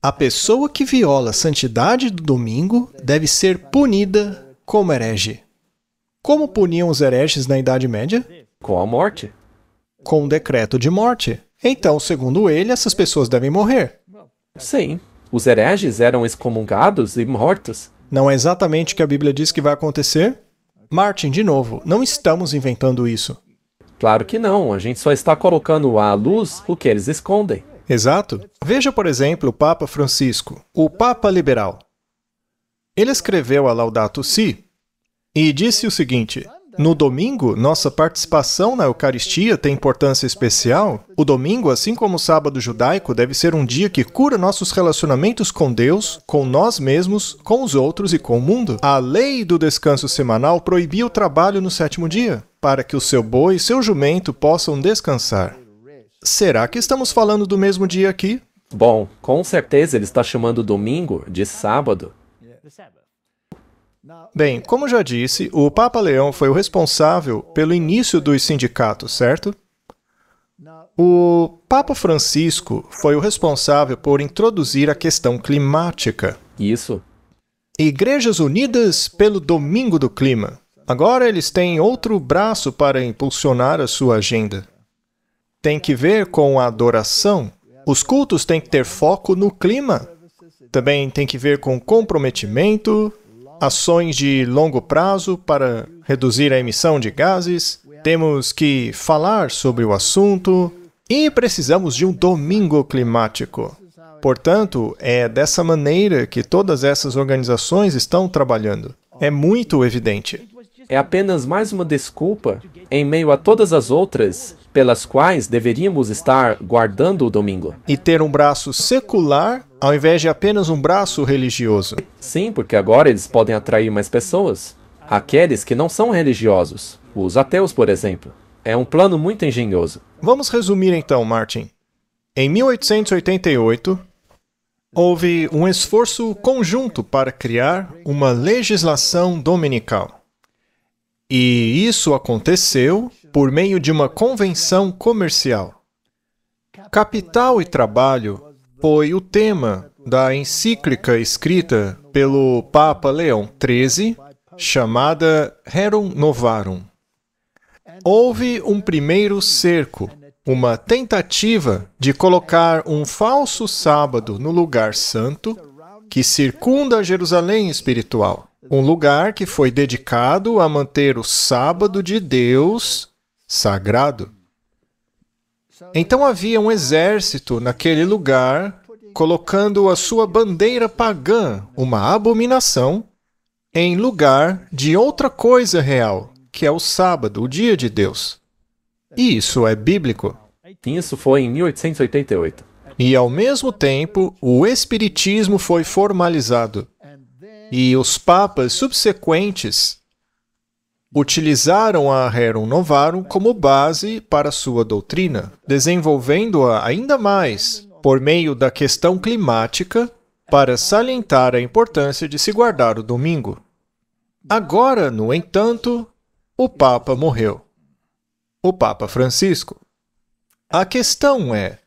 a pessoa que viola a santidade do domingo deve ser punida como herege. Como puniam os hereges na Idade Média? Com a morte. Com um decreto de morte. Então, segundo ele, essas pessoas devem morrer. Sim, os hereges eram excomungados e mortos. Não é exatamente o que a Bíblia diz que vai acontecer? Martin, de novo, não estamos inventando isso. Claro que não, a gente só está colocando à luz o que eles escondem. Exato. Veja, por exemplo, o Papa Francisco, o Papa liberal. Ele escreveu a Laudato Si e disse o seguinte: no domingo, nossa participação na Eucaristia tem importância especial. O domingo, assim como o sábado judaico, deve ser um dia que cura nossos relacionamentos com Deus, com nós mesmos, com os outros e com o mundo. A lei do descanso semanal proibia o trabalho no sétimo dia, para que o seu boi e seu jumento possam descansar. Será que estamos falando do mesmo dia aqui? Bom, com certeza ele está chamando domingo de sábado. Bem, como já disse, o Papa Leão foi o responsável pelo início dos sindicatos, certo? O Papa Francisco foi o responsável por introduzir a questão climática. Isso. Igrejas Unidas pelo Domingo do Clima. Agora eles têm outro braço para impulsionar a sua agenda. Tem que ver com a adoração. Os cultos têm que ter foco no clima. Também tem que ver com comprometimento, ações de longo prazo para reduzir a emissão de gases. Temos que falar sobre o assunto e precisamos de um domingo climático. Portanto, é dessa maneira que todas essas organizações estão trabalhando. É muito evidente. É apenas mais uma desculpa em meio a todas as outras pelas quais deveríamos estar guardando o domingo. E ter um braço secular ao invés de apenas um braço religioso. Sim, porque agora eles podem atrair mais pessoas. Aqueles que não são religiosos. Os ateus, por exemplo. É um plano muito engenhoso. Vamos resumir então, Martin. Em 1888, houve um esforço conjunto para criar uma legislação dominical. E isso aconteceu por meio de uma convenção comercial. Capital e trabalho foi o tema da encíclica escrita pelo Papa Leão XIII, chamada Rerum Novarum. Houve um primeiro cerco, uma tentativa de colocar um falso sábado no lugar santo que circunda Jerusalém espiritual, um lugar que foi dedicado a manter o sábado de Deus sagrado. Então havia um exército naquele lugar, colocando a sua bandeira pagã, uma abominação, em lugar de outra coisa real, que é o sábado, o dia de Deus. E isso é bíblico. Isso foi em 1888. E, ao mesmo tempo, o Espiritismo foi formalizado. E os papas subsequentes utilizaram a Rerum Novarum como base para sua doutrina, desenvolvendo-a ainda mais por meio da questão climática para salientar a importância de se guardar o domingo. Agora, no entanto, o Papa morreu. O Papa Francisco. A questão é,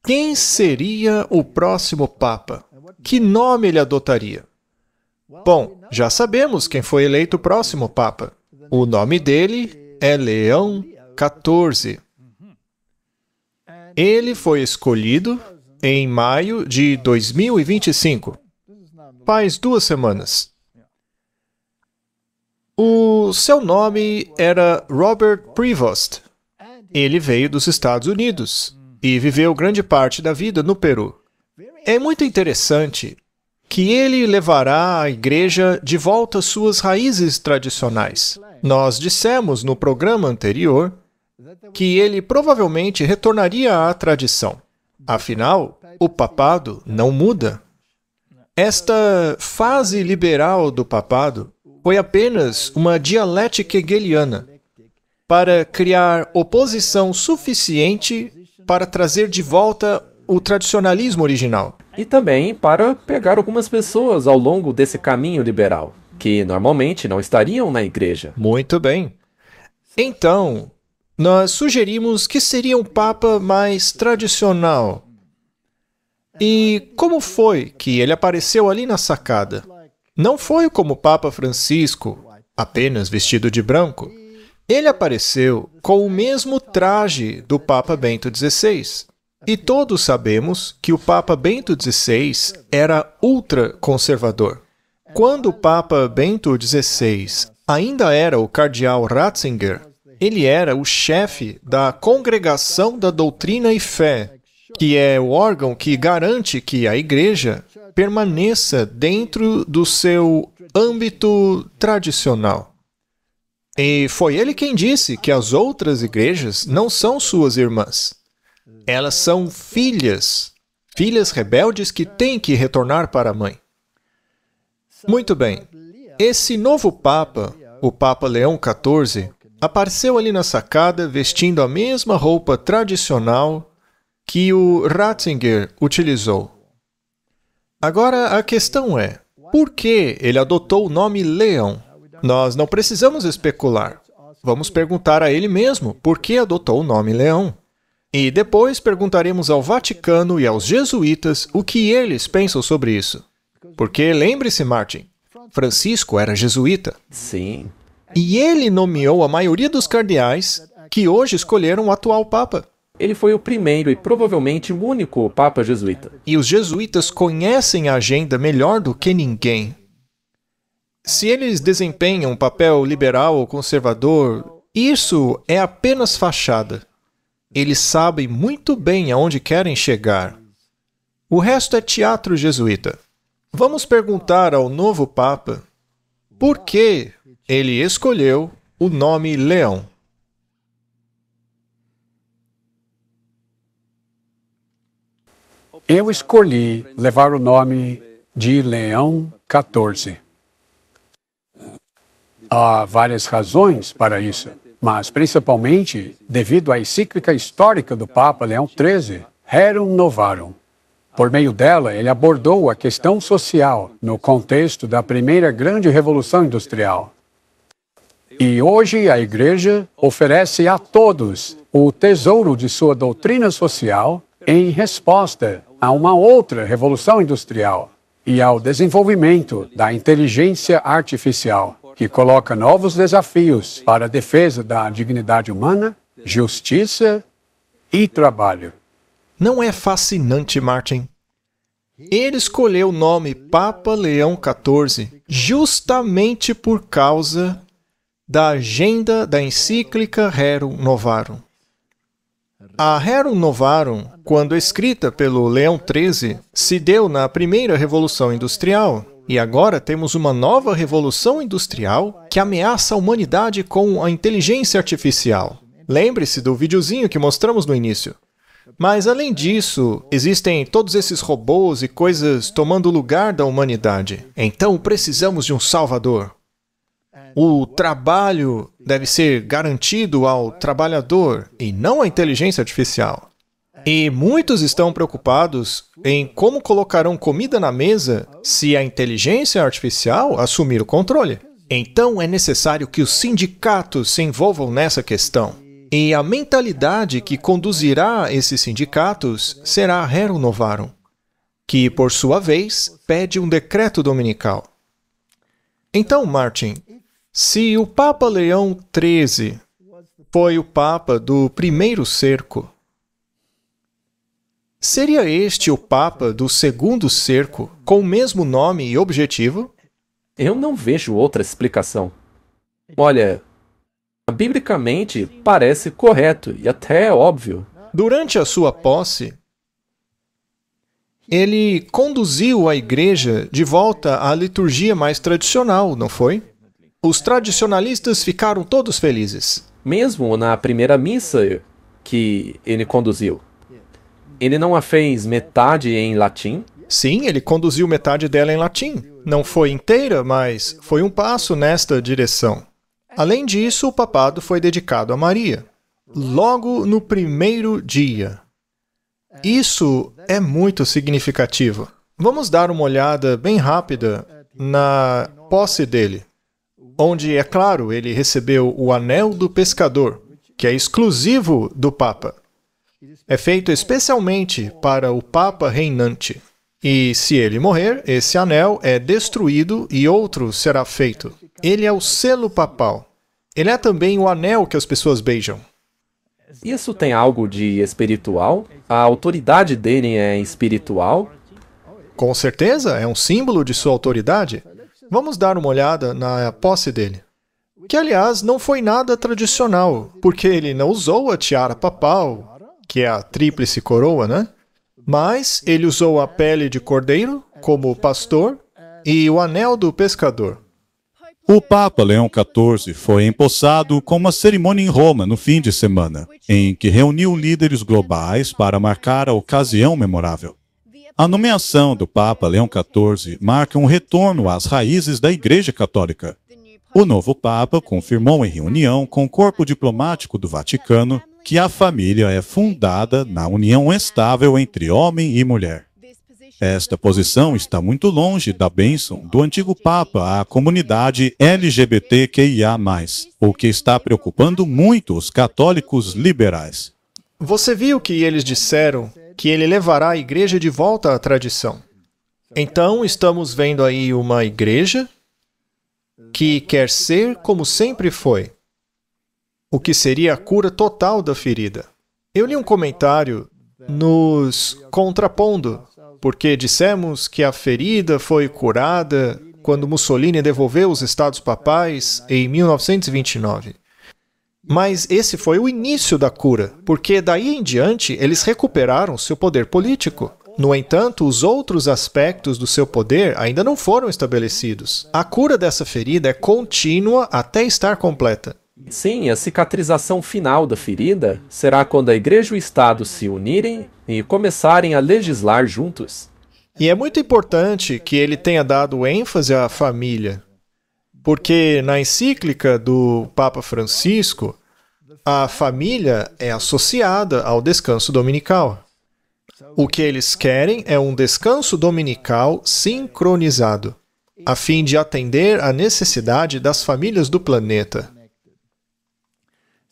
quem seria o próximo Papa? Que nome ele adotaria? Bom, já sabemos quem foi eleito o próximo Papa. O nome dele é Leão XIV. Ele foi escolhido em maio de 2025. Faz 2 semanas. O seu nome era Robert Prevost. Ele veio dos Estados Unidos e viveu grande parte da vida no Peru. É muito interessante que ele levará a igreja de volta às suas raízes tradicionais. Nós dissemos no programa anterior que ele provavelmente retornaria à tradição. Afinal, o papado não muda. Esta fase liberal do papado foi apenas uma dialética hegeliana para criar oposição suficiente para trazer de volta o tradicionalismo original. E também para pegar algumas pessoas ao longo desse caminho liberal, que normalmente não estariam na igreja. Muito bem. Então, nós sugerimos que seria um Papa mais tradicional. E como foi que ele apareceu ali na sacada? Não foi como o Papa Francisco, apenas vestido de branco. Ele apareceu com o mesmo traje do Papa Bento XVI. E todos sabemos que o Papa Bento XVI era ultraconservador. Quando o Papa Bento XVI ainda era o cardeal Ratzinger, ele era o chefe da Congregação da Doutrina e Fé, que é o órgão que garante que a Igreja permaneça dentro do seu âmbito tradicional. E foi ele quem disse que as outras igrejas não são suas irmãs. Elas são filhas rebeldes que têm que retornar para a mãe. Muito bem. Esse novo Papa, o Papa Leão XIV, apareceu ali na sacada vestindo a mesma roupa tradicional que o Ratzinger utilizou. Agora, a questão é, por que ele adotou o nome Leão? Nós não precisamos especular. Vamos perguntar a ele mesmo por que adotou o nome Leão. E depois perguntaremos ao Vaticano e aos jesuítas o que eles pensam sobre isso. Porque, lembre-se, Martin, Francisco era jesuíta. Sim. E ele nomeou a maioria dos cardeais que hoje escolheram o atual Papa. Ele foi o primeiro e provavelmente o único Papa jesuíta. E os jesuítas conhecem a agenda melhor do que ninguém. Se eles desempenham um papel liberal ou conservador, isso é apenas fachada. Eles sabem muito bem aonde querem chegar. O resto é teatro jesuíta. Vamos perguntar ao novo Papa por que ele escolheu o nome Leão. Eu escolhi levar o nome de Leão XIV. Há várias razões para isso, mas principalmente devido à encíclica histórica do Papa Leão XIII, Rerum Novarum. Por meio dela, ele abordou a questão social no contexto da primeira grande revolução industrial. E hoje a Igreja oferece a todos o tesouro de sua doutrina social em resposta a uma outra revolução industrial e ao desenvolvimento da inteligência artificial, que coloca novos desafios para a defesa da dignidade humana, justiça e trabalho. Não é fascinante, Martin? Ele escolheu o nome Papa Leão XIV justamente por causa da agenda da encíclica Rerum Novarum. A Rerum Novarum, quando escrita pelo Leão XIII, se deu na primeira Revolução Industrial, e agora temos uma nova Revolução Industrial que ameaça a humanidade com a inteligência artificial. Lembre-se do videozinho que mostramos no início. Mas, além disso, existem todos esses robôs e coisas tomando o lugar da humanidade. Então, precisamos de um salvador. O trabalho deve ser garantido ao trabalhador e não à inteligência artificial. E muitos estão preocupados em como colocarão comida na mesa se a inteligência artificial assumir o controle. Então, é necessário que os sindicatos se envolvam nessa questão. E a mentalidade que conduzirá esses sindicatos será a Rerum Novarum, que, por sua vez, pede um decreto dominical. Então, Martin, se o Papa Leão XIII foi o Papa do primeiro cerco, seria este o Papa do segundo cerco, com o mesmo nome e objetivo? Eu não vejo outra explicação. Olha, biblicamente parece correto e até óbvio. Durante a sua posse, ele conduziu a igreja de volta à liturgia mais tradicional, não foi? Os tradicionalistas ficaram todos felizes. Mesmo na primeira missa que ele conduziu, ele não a fez metade em latim? Sim, ele conduziu metade dela em latim. Não foi inteira, mas foi um passo nesta direção. Além disso, o papado foi dedicado a Maria, logo no primeiro dia. Isso é muito significativo. Vamos dar uma olhada bem rápida na posse dele, onde, é claro, ele recebeu o Anel do Pescador, que é exclusivo do Papa. É feito especialmente para o Papa reinante. E se ele morrer, esse anel é destruído e outro será feito. Ele é o selo papal. Ele é também o anel que as pessoas beijam. Isso tem algo de espiritual? A autoridade dele é espiritual? Com certeza, é um símbolo de sua autoridade. Vamos dar uma olhada na posse dele. Que, aliás, não foi nada tradicional, porque ele não usou a tiara papal, que é a tríplice coroa, né? Mas ele usou a pele de cordeiro como pastor e o anel do pescador. O Papa Leão XIV foi empossado com uma cerimônia em Roma no fim de semana, em que reuniu líderes globais para marcar a ocasião memorável. A nomeação do Papa Leão XIV marca um retorno às raízes da Igreja Católica. O novo Papa confirmou em reunião com o corpo diplomático do Vaticano que a família é fundada na união estável entre homem e mulher. Esta posição está muito longe da bênção do antigo Papa à comunidade LGBTQIA+, o que está preocupando muito os católicos liberais. Você viu que eles disseram que ele levará a igreja de volta à tradição. Então, estamos vendo aí uma igreja que quer ser como sempre foi, o que seria a cura total da ferida. Eu li um comentário nos contrapondo, porque dissemos que a ferida foi curada quando Mussolini devolveu os Estados Papais em 1929. Mas esse foi o início da cura, porque daí em diante eles recuperaram seu poder político. No entanto, os outros aspectos do seu poder ainda não foram estabelecidos. A cura dessa ferida é contínua até estar completa. Sim, a cicatrização final da ferida será quando a Igreja e o Estado se unirem e começarem a legislar juntos. E é muito importante que ele tenha dado ênfase à família, porque na encíclica do Papa Francisco, a família é associada ao descanso dominical. O que eles querem é um descanso dominical sincronizado, a fim de atender à necessidade das famílias do planeta.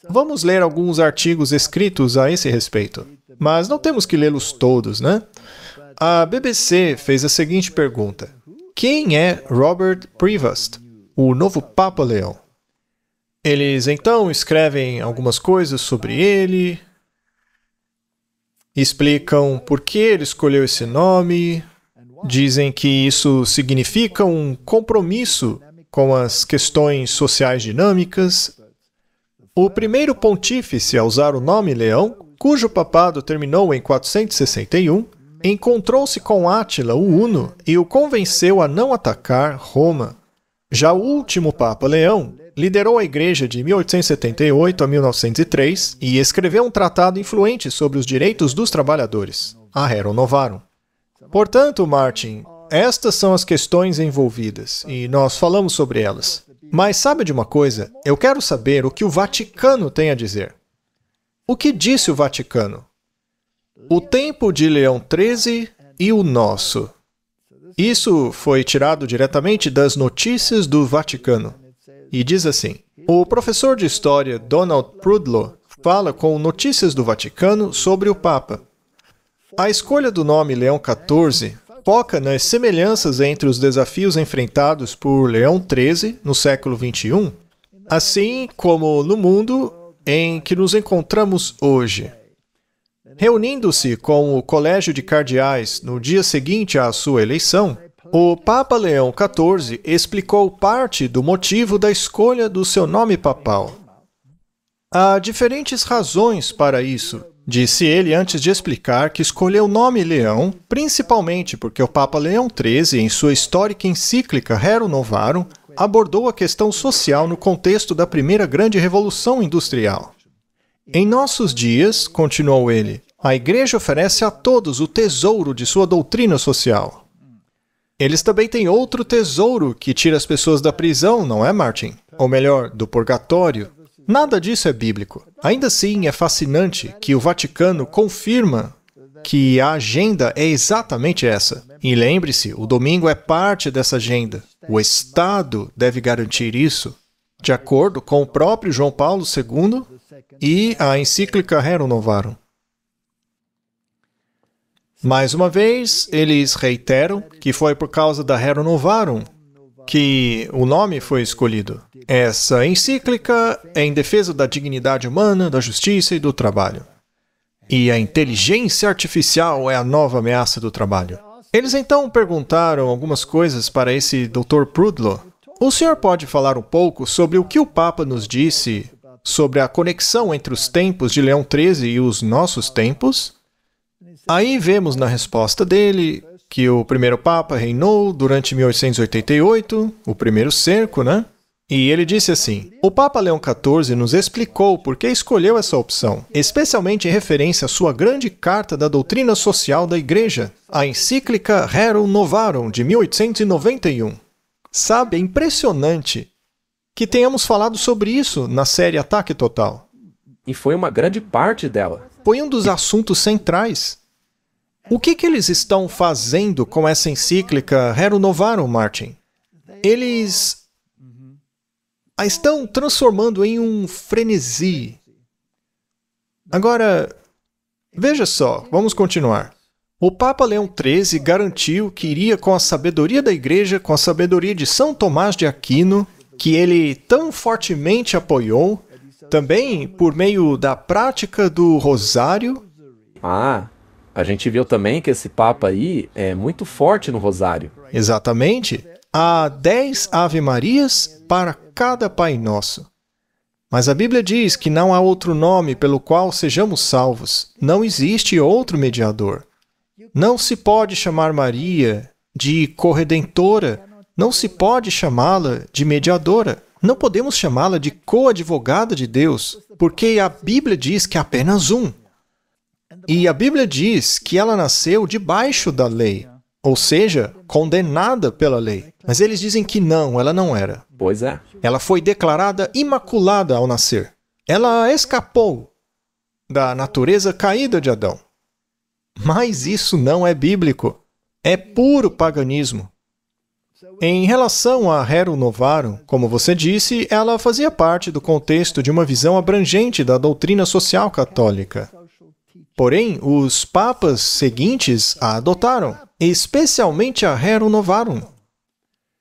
Vamos ler alguns artigos escritos a esse respeito. mas não temos que lê-los todos, né? A BBC fez a seguinte pergunta: quem é Robert Prevost, o novo Papa Leão? Eles então escrevem algumas coisas sobre ele, explicam por que ele escolheu esse nome, dizem que isso significa um compromisso com as questões sociais dinâmicas. O primeiro pontífice a usar o nome Leão, cujo papado terminou em 461, encontrou-se com Átila, o Huno, e o convenceu a não atacar Roma. Já o último Papa Leão liderou a Igreja de 1878 a 1903 e escreveu um tratado influente sobre os direitos dos trabalhadores, a Rerum Novarum. Portanto, Martin, estas são as questões envolvidas, e nós falamos sobre elas. Mas sabe de uma coisa? Eu quero saber o que o Vaticano tem a dizer. O que disse o Vaticano? O tempo de Leão XIII e o nosso. Isso foi tirado diretamente das notícias do Vaticano. E diz assim: o professor de história Donald Prudlow fala com Notícias do Vaticano sobre o Papa. A escolha do nome Leão XIV foca nas semelhanças entre os desafios enfrentados por Leão XIII no século XXI, assim como no mundo em que nos encontramos hoje. Reunindo-se com o Colégio de Cardeais no dia seguinte à sua eleição, o Papa Leão XIV explicou parte do motivo da escolha do seu nome papal. Há diferentes razões para isso, disse ele antes de explicar que escolheu o nome Leão, principalmente porque o Papa Leão XIII, em sua histórica encíclica Rerum Novarum, abordou a questão social no contexto da primeira grande revolução industrial. Em nossos dias, continuou ele, a Igreja oferece a todos o tesouro de sua doutrina social. Eles também têm outro tesouro que tira as pessoas da prisão, não é, Martin? Ou melhor, do purgatório. Nada disso é bíblico. Ainda assim, é fascinante que o Vaticano confirma que a agenda é exatamente essa. E lembre-se, o domingo é parte dessa agenda. O Estado deve garantir isso, de acordo com o próprio João Paulo II e a encíclica Rerum Novarum. Mais uma vez, eles reiteram que foi por causa da Rerum Novarum que o nome foi escolhido. Essa encíclica é em defesa da dignidade humana, da justiça e do trabalho. E a inteligência artificial é a nova ameaça do trabalho. Eles então perguntaram algumas coisas para esse Dr. Prudlow. O senhor pode falar um pouco sobre o que o Papa nos disse sobre a conexão entre os tempos de Leão XIII e os nossos tempos? Aí vemos na resposta dele que o primeiro Papa reinou durante 1888, o primeiro cerco, né? E ele disse assim: o Papa Leão XIV nos explicou por que escolheu essa opção, especialmente em referência à sua grande carta da doutrina social da Igreja, a encíclica Rerum Novarum, de 1891. Sabe, é impressionante que tenhamos falado sobre isso na série Ataque Total. E foi uma grande parte dela. Foi um dos assuntos centrais. O que eles estão fazendo com essa encíclica Rerum Novarum, Martin? Eles a estão transformando em um frenesi. Agora, veja só, vamos continuar. O Papa Leão XIII garantiu que iria com a sabedoria da Igreja, com a sabedoria de São Tomás de Aquino, que ele tão fortemente apoiou, também por meio da prática do rosário. A gente viu também que esse Papa aí é muito forte no rosário. Exatamente. Há 10 Ave-Marias para cada Pai Nosso. Mas a Bíblia diz que não há outro nome pelo qual sejamos salvos. Não existe outro mediador. Não se pode chamar Maria de corredentora. Não se pode chamá-la de mediadora. Não podemos chamá-la de coadvogada de Deus, porque a Bíblia diz que há apenas um. E a Bíblia diz que ela nasceu debaixo da lei, ou seja, condenada pela lei. Mas eles dizem que não, ela não era. Pois é. Ela foi declarada imaculada ao nascer. Ela escapou da natureza caída de Adão. Mas isso não é bíblico. É puro paganismo. Em relação a Rerum Novarum, como você disse, ela fazia parte do contexto de uma visão abrangente da doutrina social católica. Porém, os papas seguintes a adotaram, especialmente a Rerum Novarum.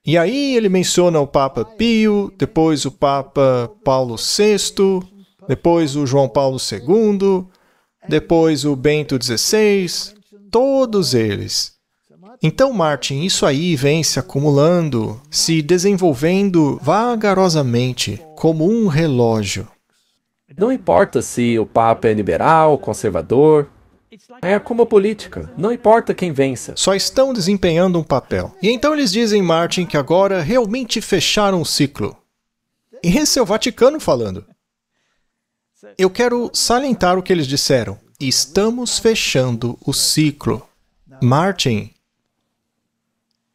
E aí ele menciona o Papa Pio, depois o Papa Paulo VI, depois o João Paulo II, depois o Bento XVI, todos eles. Então, Martin, isso aí vem se acumulando, se desenvolvendo vagarosamente, como um relógio. Não importa se o Papa é liberal, conservador. É como a política. Não importa quem vença. Só estão desempenhando um papel. E então eles dizem, Martin, que agora realmente fecharam o ciclo. E esse é o Vaticano falando. Eu quero salientar o que eles disseram. Estamos fechando o ciclo. Martin,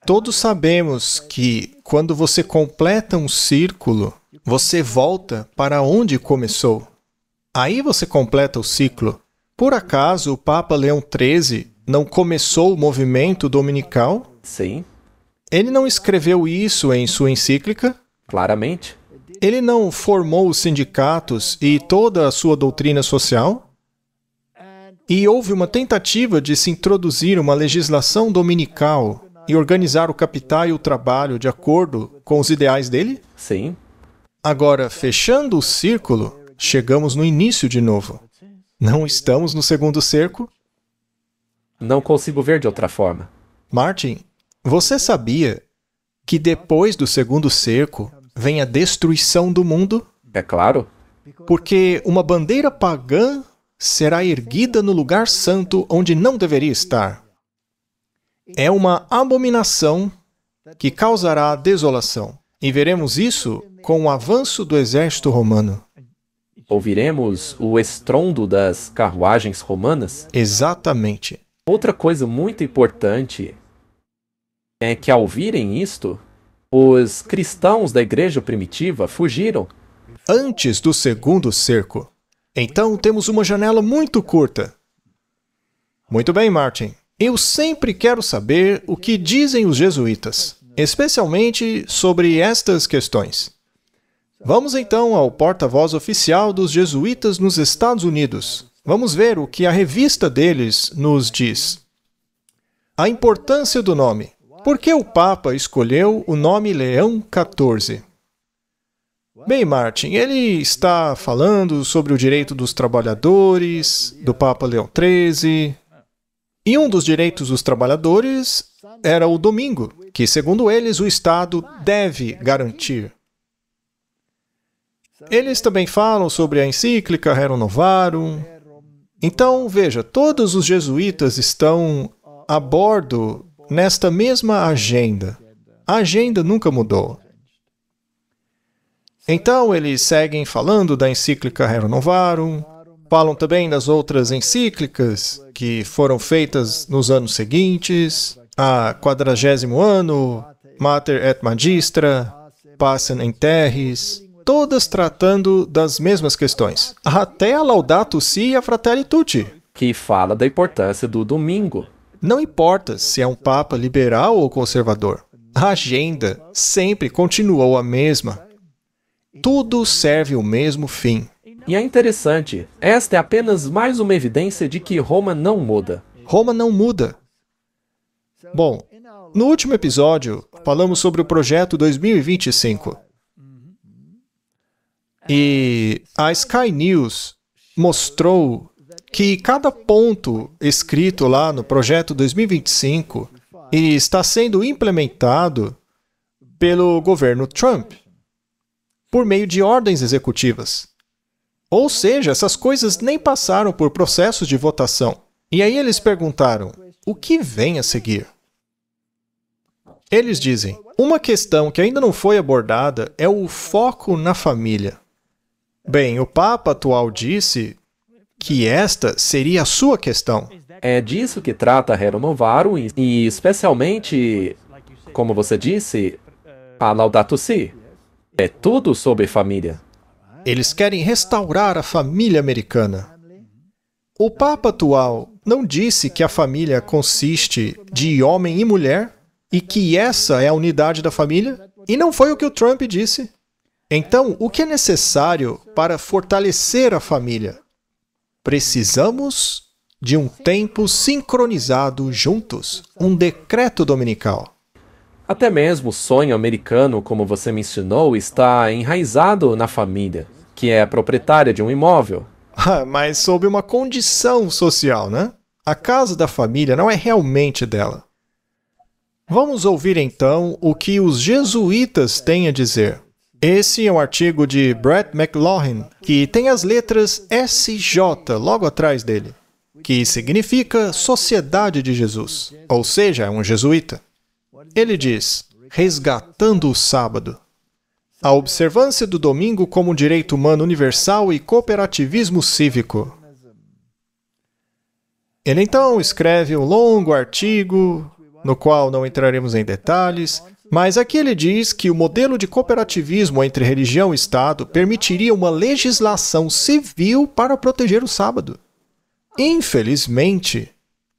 todos sabemos que quando você completa um círculo, você volta para onde começou. Aí você completa o ciclo. Por acaso o Papa Leão XIII não começou o movimento dominical? Sim, Ele não escreveu isso em sua encíclica? claramente. Ele não formou os sindicatos e toda a sua doutrina social? E houve uma tentativa de se introduzir uma legislação dominical e organizar o capital e o trabalho de acordo com os ideais dele? Sim, Agora, fechando o círculo, chegamos no início de novo. Não estamos no segundo cerco? não consigo ver de outra forma. Martin, você sabia que depois do segundo cerco vem a destruição do mundo? É claro. Porque uma bandeira pagã será erguida no lugar santo onde não deveria estar. É uma abominação que causará desolação. E veremos isso com o avanço do exército romano. Ouviremos o estrondo das carruagens romanas. Exatamente. Outra coisa muito importante é que, ao ouvirem isto, os cristãos da igreja primitiva fugiram. Antes do segundo cerco. Então temos uma janela muito curta. Muito bem, Martin. Eu sempre quero saber o que dizem os jesuítas, especialmente sobre estas questões. Vamos então ao porta-voz oficial dos jesuítas nos Estados Unidos. Vamos ver o que a revista deles nos diz. A importância do nome. Por que o Papa escolheu o nome Leão XIV? Bem, Martin, ele está falando sobre o direito dos trabalhadores, do Papa Leão XIII. E um dos direitos dos trabalhadores era o domingo, que, segundo eles, o Estado deve garantir. Eles também falam sobre a encíclica Rerum Novarum. Então, veja, todos os jesuítas estão a bordo nesta mesma agenda. A agenda nunca mudou. Então, eles seguem falando da encíclica Rerum Novarum, falam também das outras encíclicas que foram feitas nos anos seguintes, a 40º ano, Mater et Magistra, Pacem in Terris, todas tratando das mesmas questões. Até a Laudato Si e a Fratelli Tutti. Que fala da importância do domingo. Não importa se é um papa liberal ou conservador. A agenda sempre continuou a mesma. Tudo serve o mesmo fim. E é interessante, esta é apenas mais uma evidência de que Roma não muda. Roma não muda. Bom, no último episódio, falamos sobre o projeto 2025. E a Sky News mostrou que cada ponto escrito lá no projeto 2025 está sendo implementado pelo governo Trump, por meio de ordens executivas. Ou seja, essas coisas nem passaram por processos de votação. E aí eles perguntaram, o que vem a seguir? Eles dizem, uma questão que ainda não foi abordada é o foco na família. Bem, o Papa atual disse que esta seria a sua questão. É disso que trata a Rerum Novarum e especialmente, como você disse, a Laudato Si. É tudo sobre família. Eles querem restaurar a família americana. O Papa atual não disse que a família consiste de homem e mulher e que essa é a unidade da família? E não foi o que o Trump disse. Então, o que é necessário para fortalecer a família? Precisamos de um tempo sincronizado juntos, um decreto dominical. Até mesmo o sonho americano, como você mencionou, está enraizado na família, que é proprietária de um imóvel. Mas sob uma condição social, né? A casa da família não é realmente dela. Vamos ouvir então o que os jesuítas têm a dizer. Esse é um artigo de Brett McLaughlin, que tem as letras SJ logo atrás dele, que significa Sociedade de Jesus, ou seja, é um jesuíta. Ele diz, resgatando o sábado. A observância do domingo como direito humano universal e cooperativismo cívico. Ele então escreve um longo artigo, no qual não entraremos em detalhes, mas aqui ele diz que o modelo de cooperativismo entre religião e Estado permitiria uma legislação civil para proteger o sábado. Infelizmente,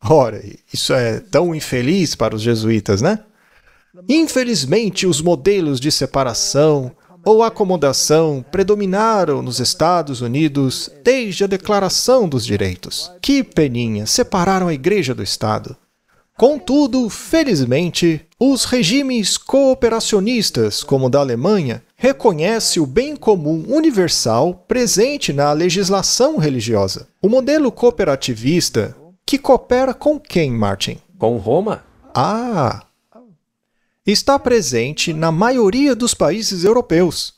ora, isso é tão infeliz para os jesuítas, né? Infelizmente, os modelos de separação ou acomodação predominaram nos Estados Unidos desde a Declaração dos Direitos. Que peninha, separaram a Igreja do Estado. Contudo, felizmente, os regimes cooperacionistas, como o da Alemanha, reconhecem o bem comum universal presente na legislação religiosa. O modelo cooperativista, que coopera com quem, Martin? Com Roma? Está presente na maioria dos países europeus.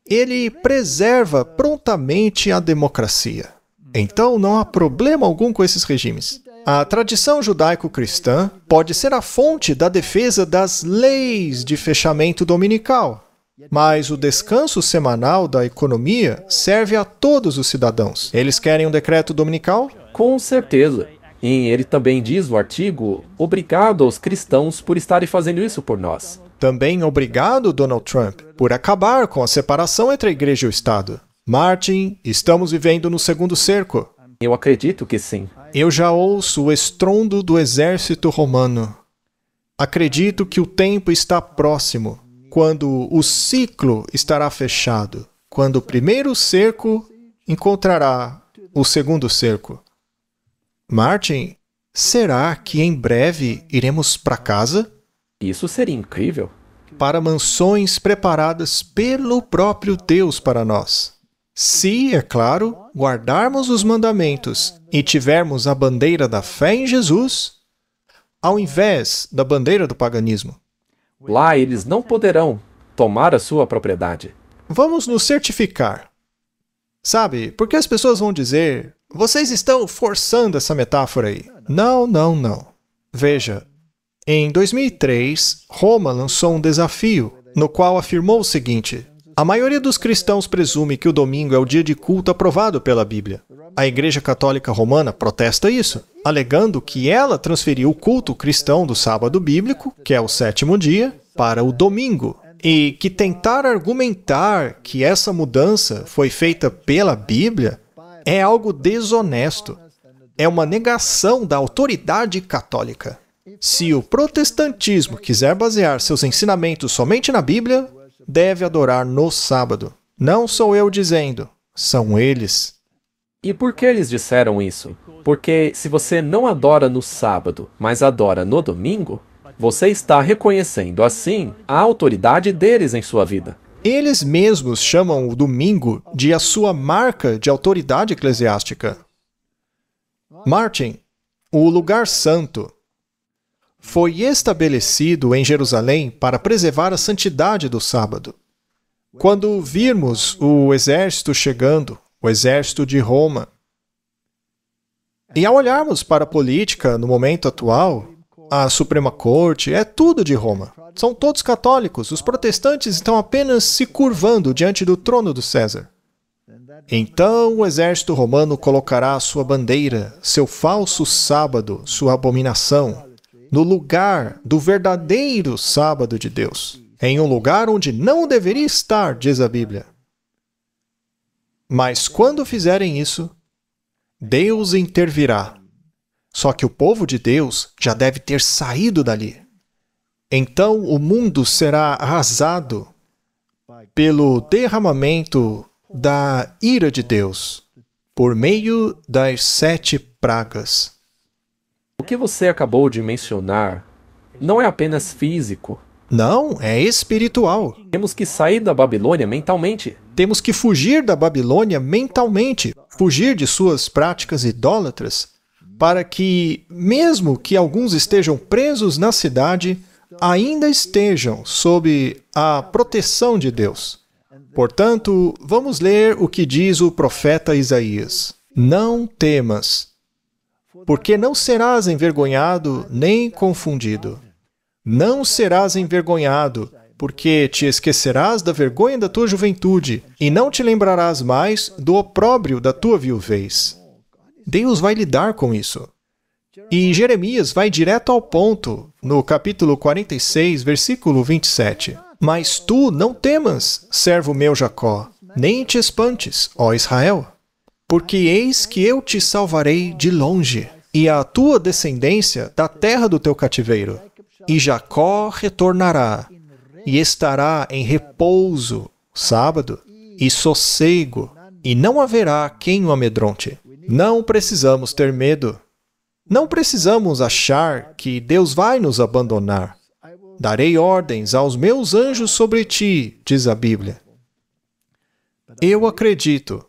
Ele preserva prontamente a democracia. Então não há problema algum com esses regimes. A tradição judaico-cristã pode ser a fonte da defesa das leis de fechamento dominical, mas o descanso semanal da economia serve a todos os cidadãos. Eles querem um decreto dominical? Com certeza. E ele também diz no artigo, obrigado aos cristãos por estarem fazendo isso por nós. Também obrigado, Donald Trump, por acabar com a separação entre a igreja e o Estado. Martin, estamos vivendo no segundo cerco. Eu acredito que sim. Eu já ouço o estrondo do exército romano. Acredito que o tempo está próximo, quando o ciclo estará fechado, quando o primeiro cerco encontrará o segundo cerco. Martin, será que em breve iremos para casa? Isso seria incrível. Para mansões preparadas pelo próprio Deus para nós. Se, é claro, guardarmos os mandamentos e tivermos a bandeira da fé em Jesus, ao invés da bandeira do paganismo. Lá eles não poderão tomar a sua propriedade. Vamos nos certificar. Sabe, porque as pessoas vão dizer, vocês estão forçando essa metáfora aí. Não. Veja, em 2003, Roma lançou um desafio, no qual afirmou o seguinte: a maioria dos cristãos presume que o domingo é o dia de culto aprovado pela Bíblia. A Igreja Católica Romana protesta isso, alegando que ela transferiu o culto cristão do sábado bíblico, que é o sétimo dia, para o domingo, e que tentar argumentar que essa mudança foi feita pela Bíblia é algo desonesto. É uma negação da autoridade católica. Se o protestantismo quiser basear seus ensinamentos somente na Bíblia, deve adorar no sábado. Não sou eu dizendo, são eles. E por que eles disseram isso? Porque se você não adora no sábado, mas adora no domingo, você está reconhecendo, assim, a autoridade deles em sua vida. Eles mesmos chamam o domingo de a sua marca de autoridade eclesiástica. Martin, o lugar santo, foi estabelecido em Jerusalém para preservar a santidade do sábado. Quando virmos o exército chegando, o exército de Roma, e ao olharmos para a política no momento atual, a Suprema Corte é tudo de Roma. São todos católicos, os protestantes estão apenas se curvando diante do trono do César. Então o exército romano colocará sua bandeira, seu falso sábado, sua abominação, no lugar do verdadeiro sábado de Deus, em um lugar onde não deveria estar, diz a Bíblia. Mas quando fizerem isso, Deus intervirá. Só que o povo de Deus já deve ter saído dali. Então o mundo será arrasado pelo derramamento da ira de Deus. por meio das 7 pragas. O que você acabou de mencionar não é apenas físico. Não, é espiritual. Temos que sair da Babilônia mentalmente. Temos que fugir da Babilônia mentalmente, fugir de suas práticas idólatras, para que, mesmo que alguns estejam presos na cidade, ainda estejam sob a proteção de Deus. Portanto, vamos ler o que diz o profeta Isaías. Não temas, porque não serás envergonhado nem confundido. Não serás envergonhado, porque te esquecerás da vergonha da tua juventude, e não te lembrarás mais do opróbrio da tua viuvez. Deus vai lidar com isso. E Jeremias vai direto ao ponto, no capítulo 46, versículo 27. Mas tu não temas, servo meu Jacó, nem te espantes, ó Israel, porque eis que eu te salvarei de longe, e a tua descendência da terra do teu cativeiro. E Jacó retornará, e estará em repouso, sábado, e sossego, e não haverá quem o amedronte. Não precisamos ter medo. Não precisamos achar que Deus vai nos abandonar. Darei ordens aos meus anjos sobre ti, diz a Bíblia. Eu acredito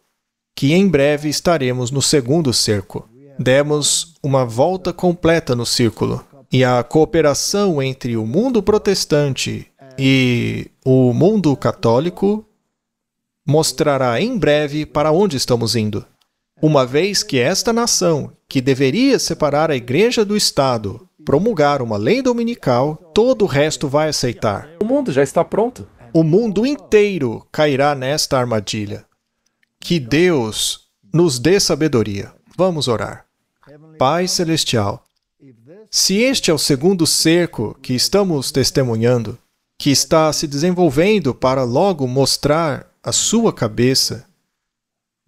que em breve estaremos no segundo cerco. Demos uma volta completa no círculo. E a cooperação entre o mundo protestante e o mundo católico mostrará em breve para onde estamos indo. Uma vez que esta nação, que deveria separar a igreja do Estado, promulgar uma lei dominical, todo o resto vai aceitar. O mundo já está pronto. O mundo inteiro cairá nesta armadilha. Que Deus nos dê sabedoria. Vamos orar. Pai Celestial, se este é o segundo cerco que estamos testemunhando, que está se desenvolvendo para logo mostrar a sua cabeça,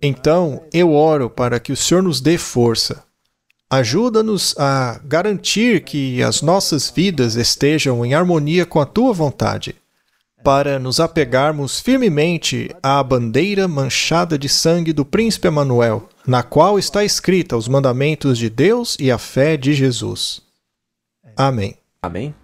então eu oro para que o Senhor nos dê força. Ajuda-nos a garantir que as nossas vidas estejam em harmonia com a Tua vontade, para nos apegarmos firmemente à bandeira manchada de sangue do Príncipe Emanuel, na qual está escrita os mandamentos de Deus e a fé de Jesus. Amém. Amém?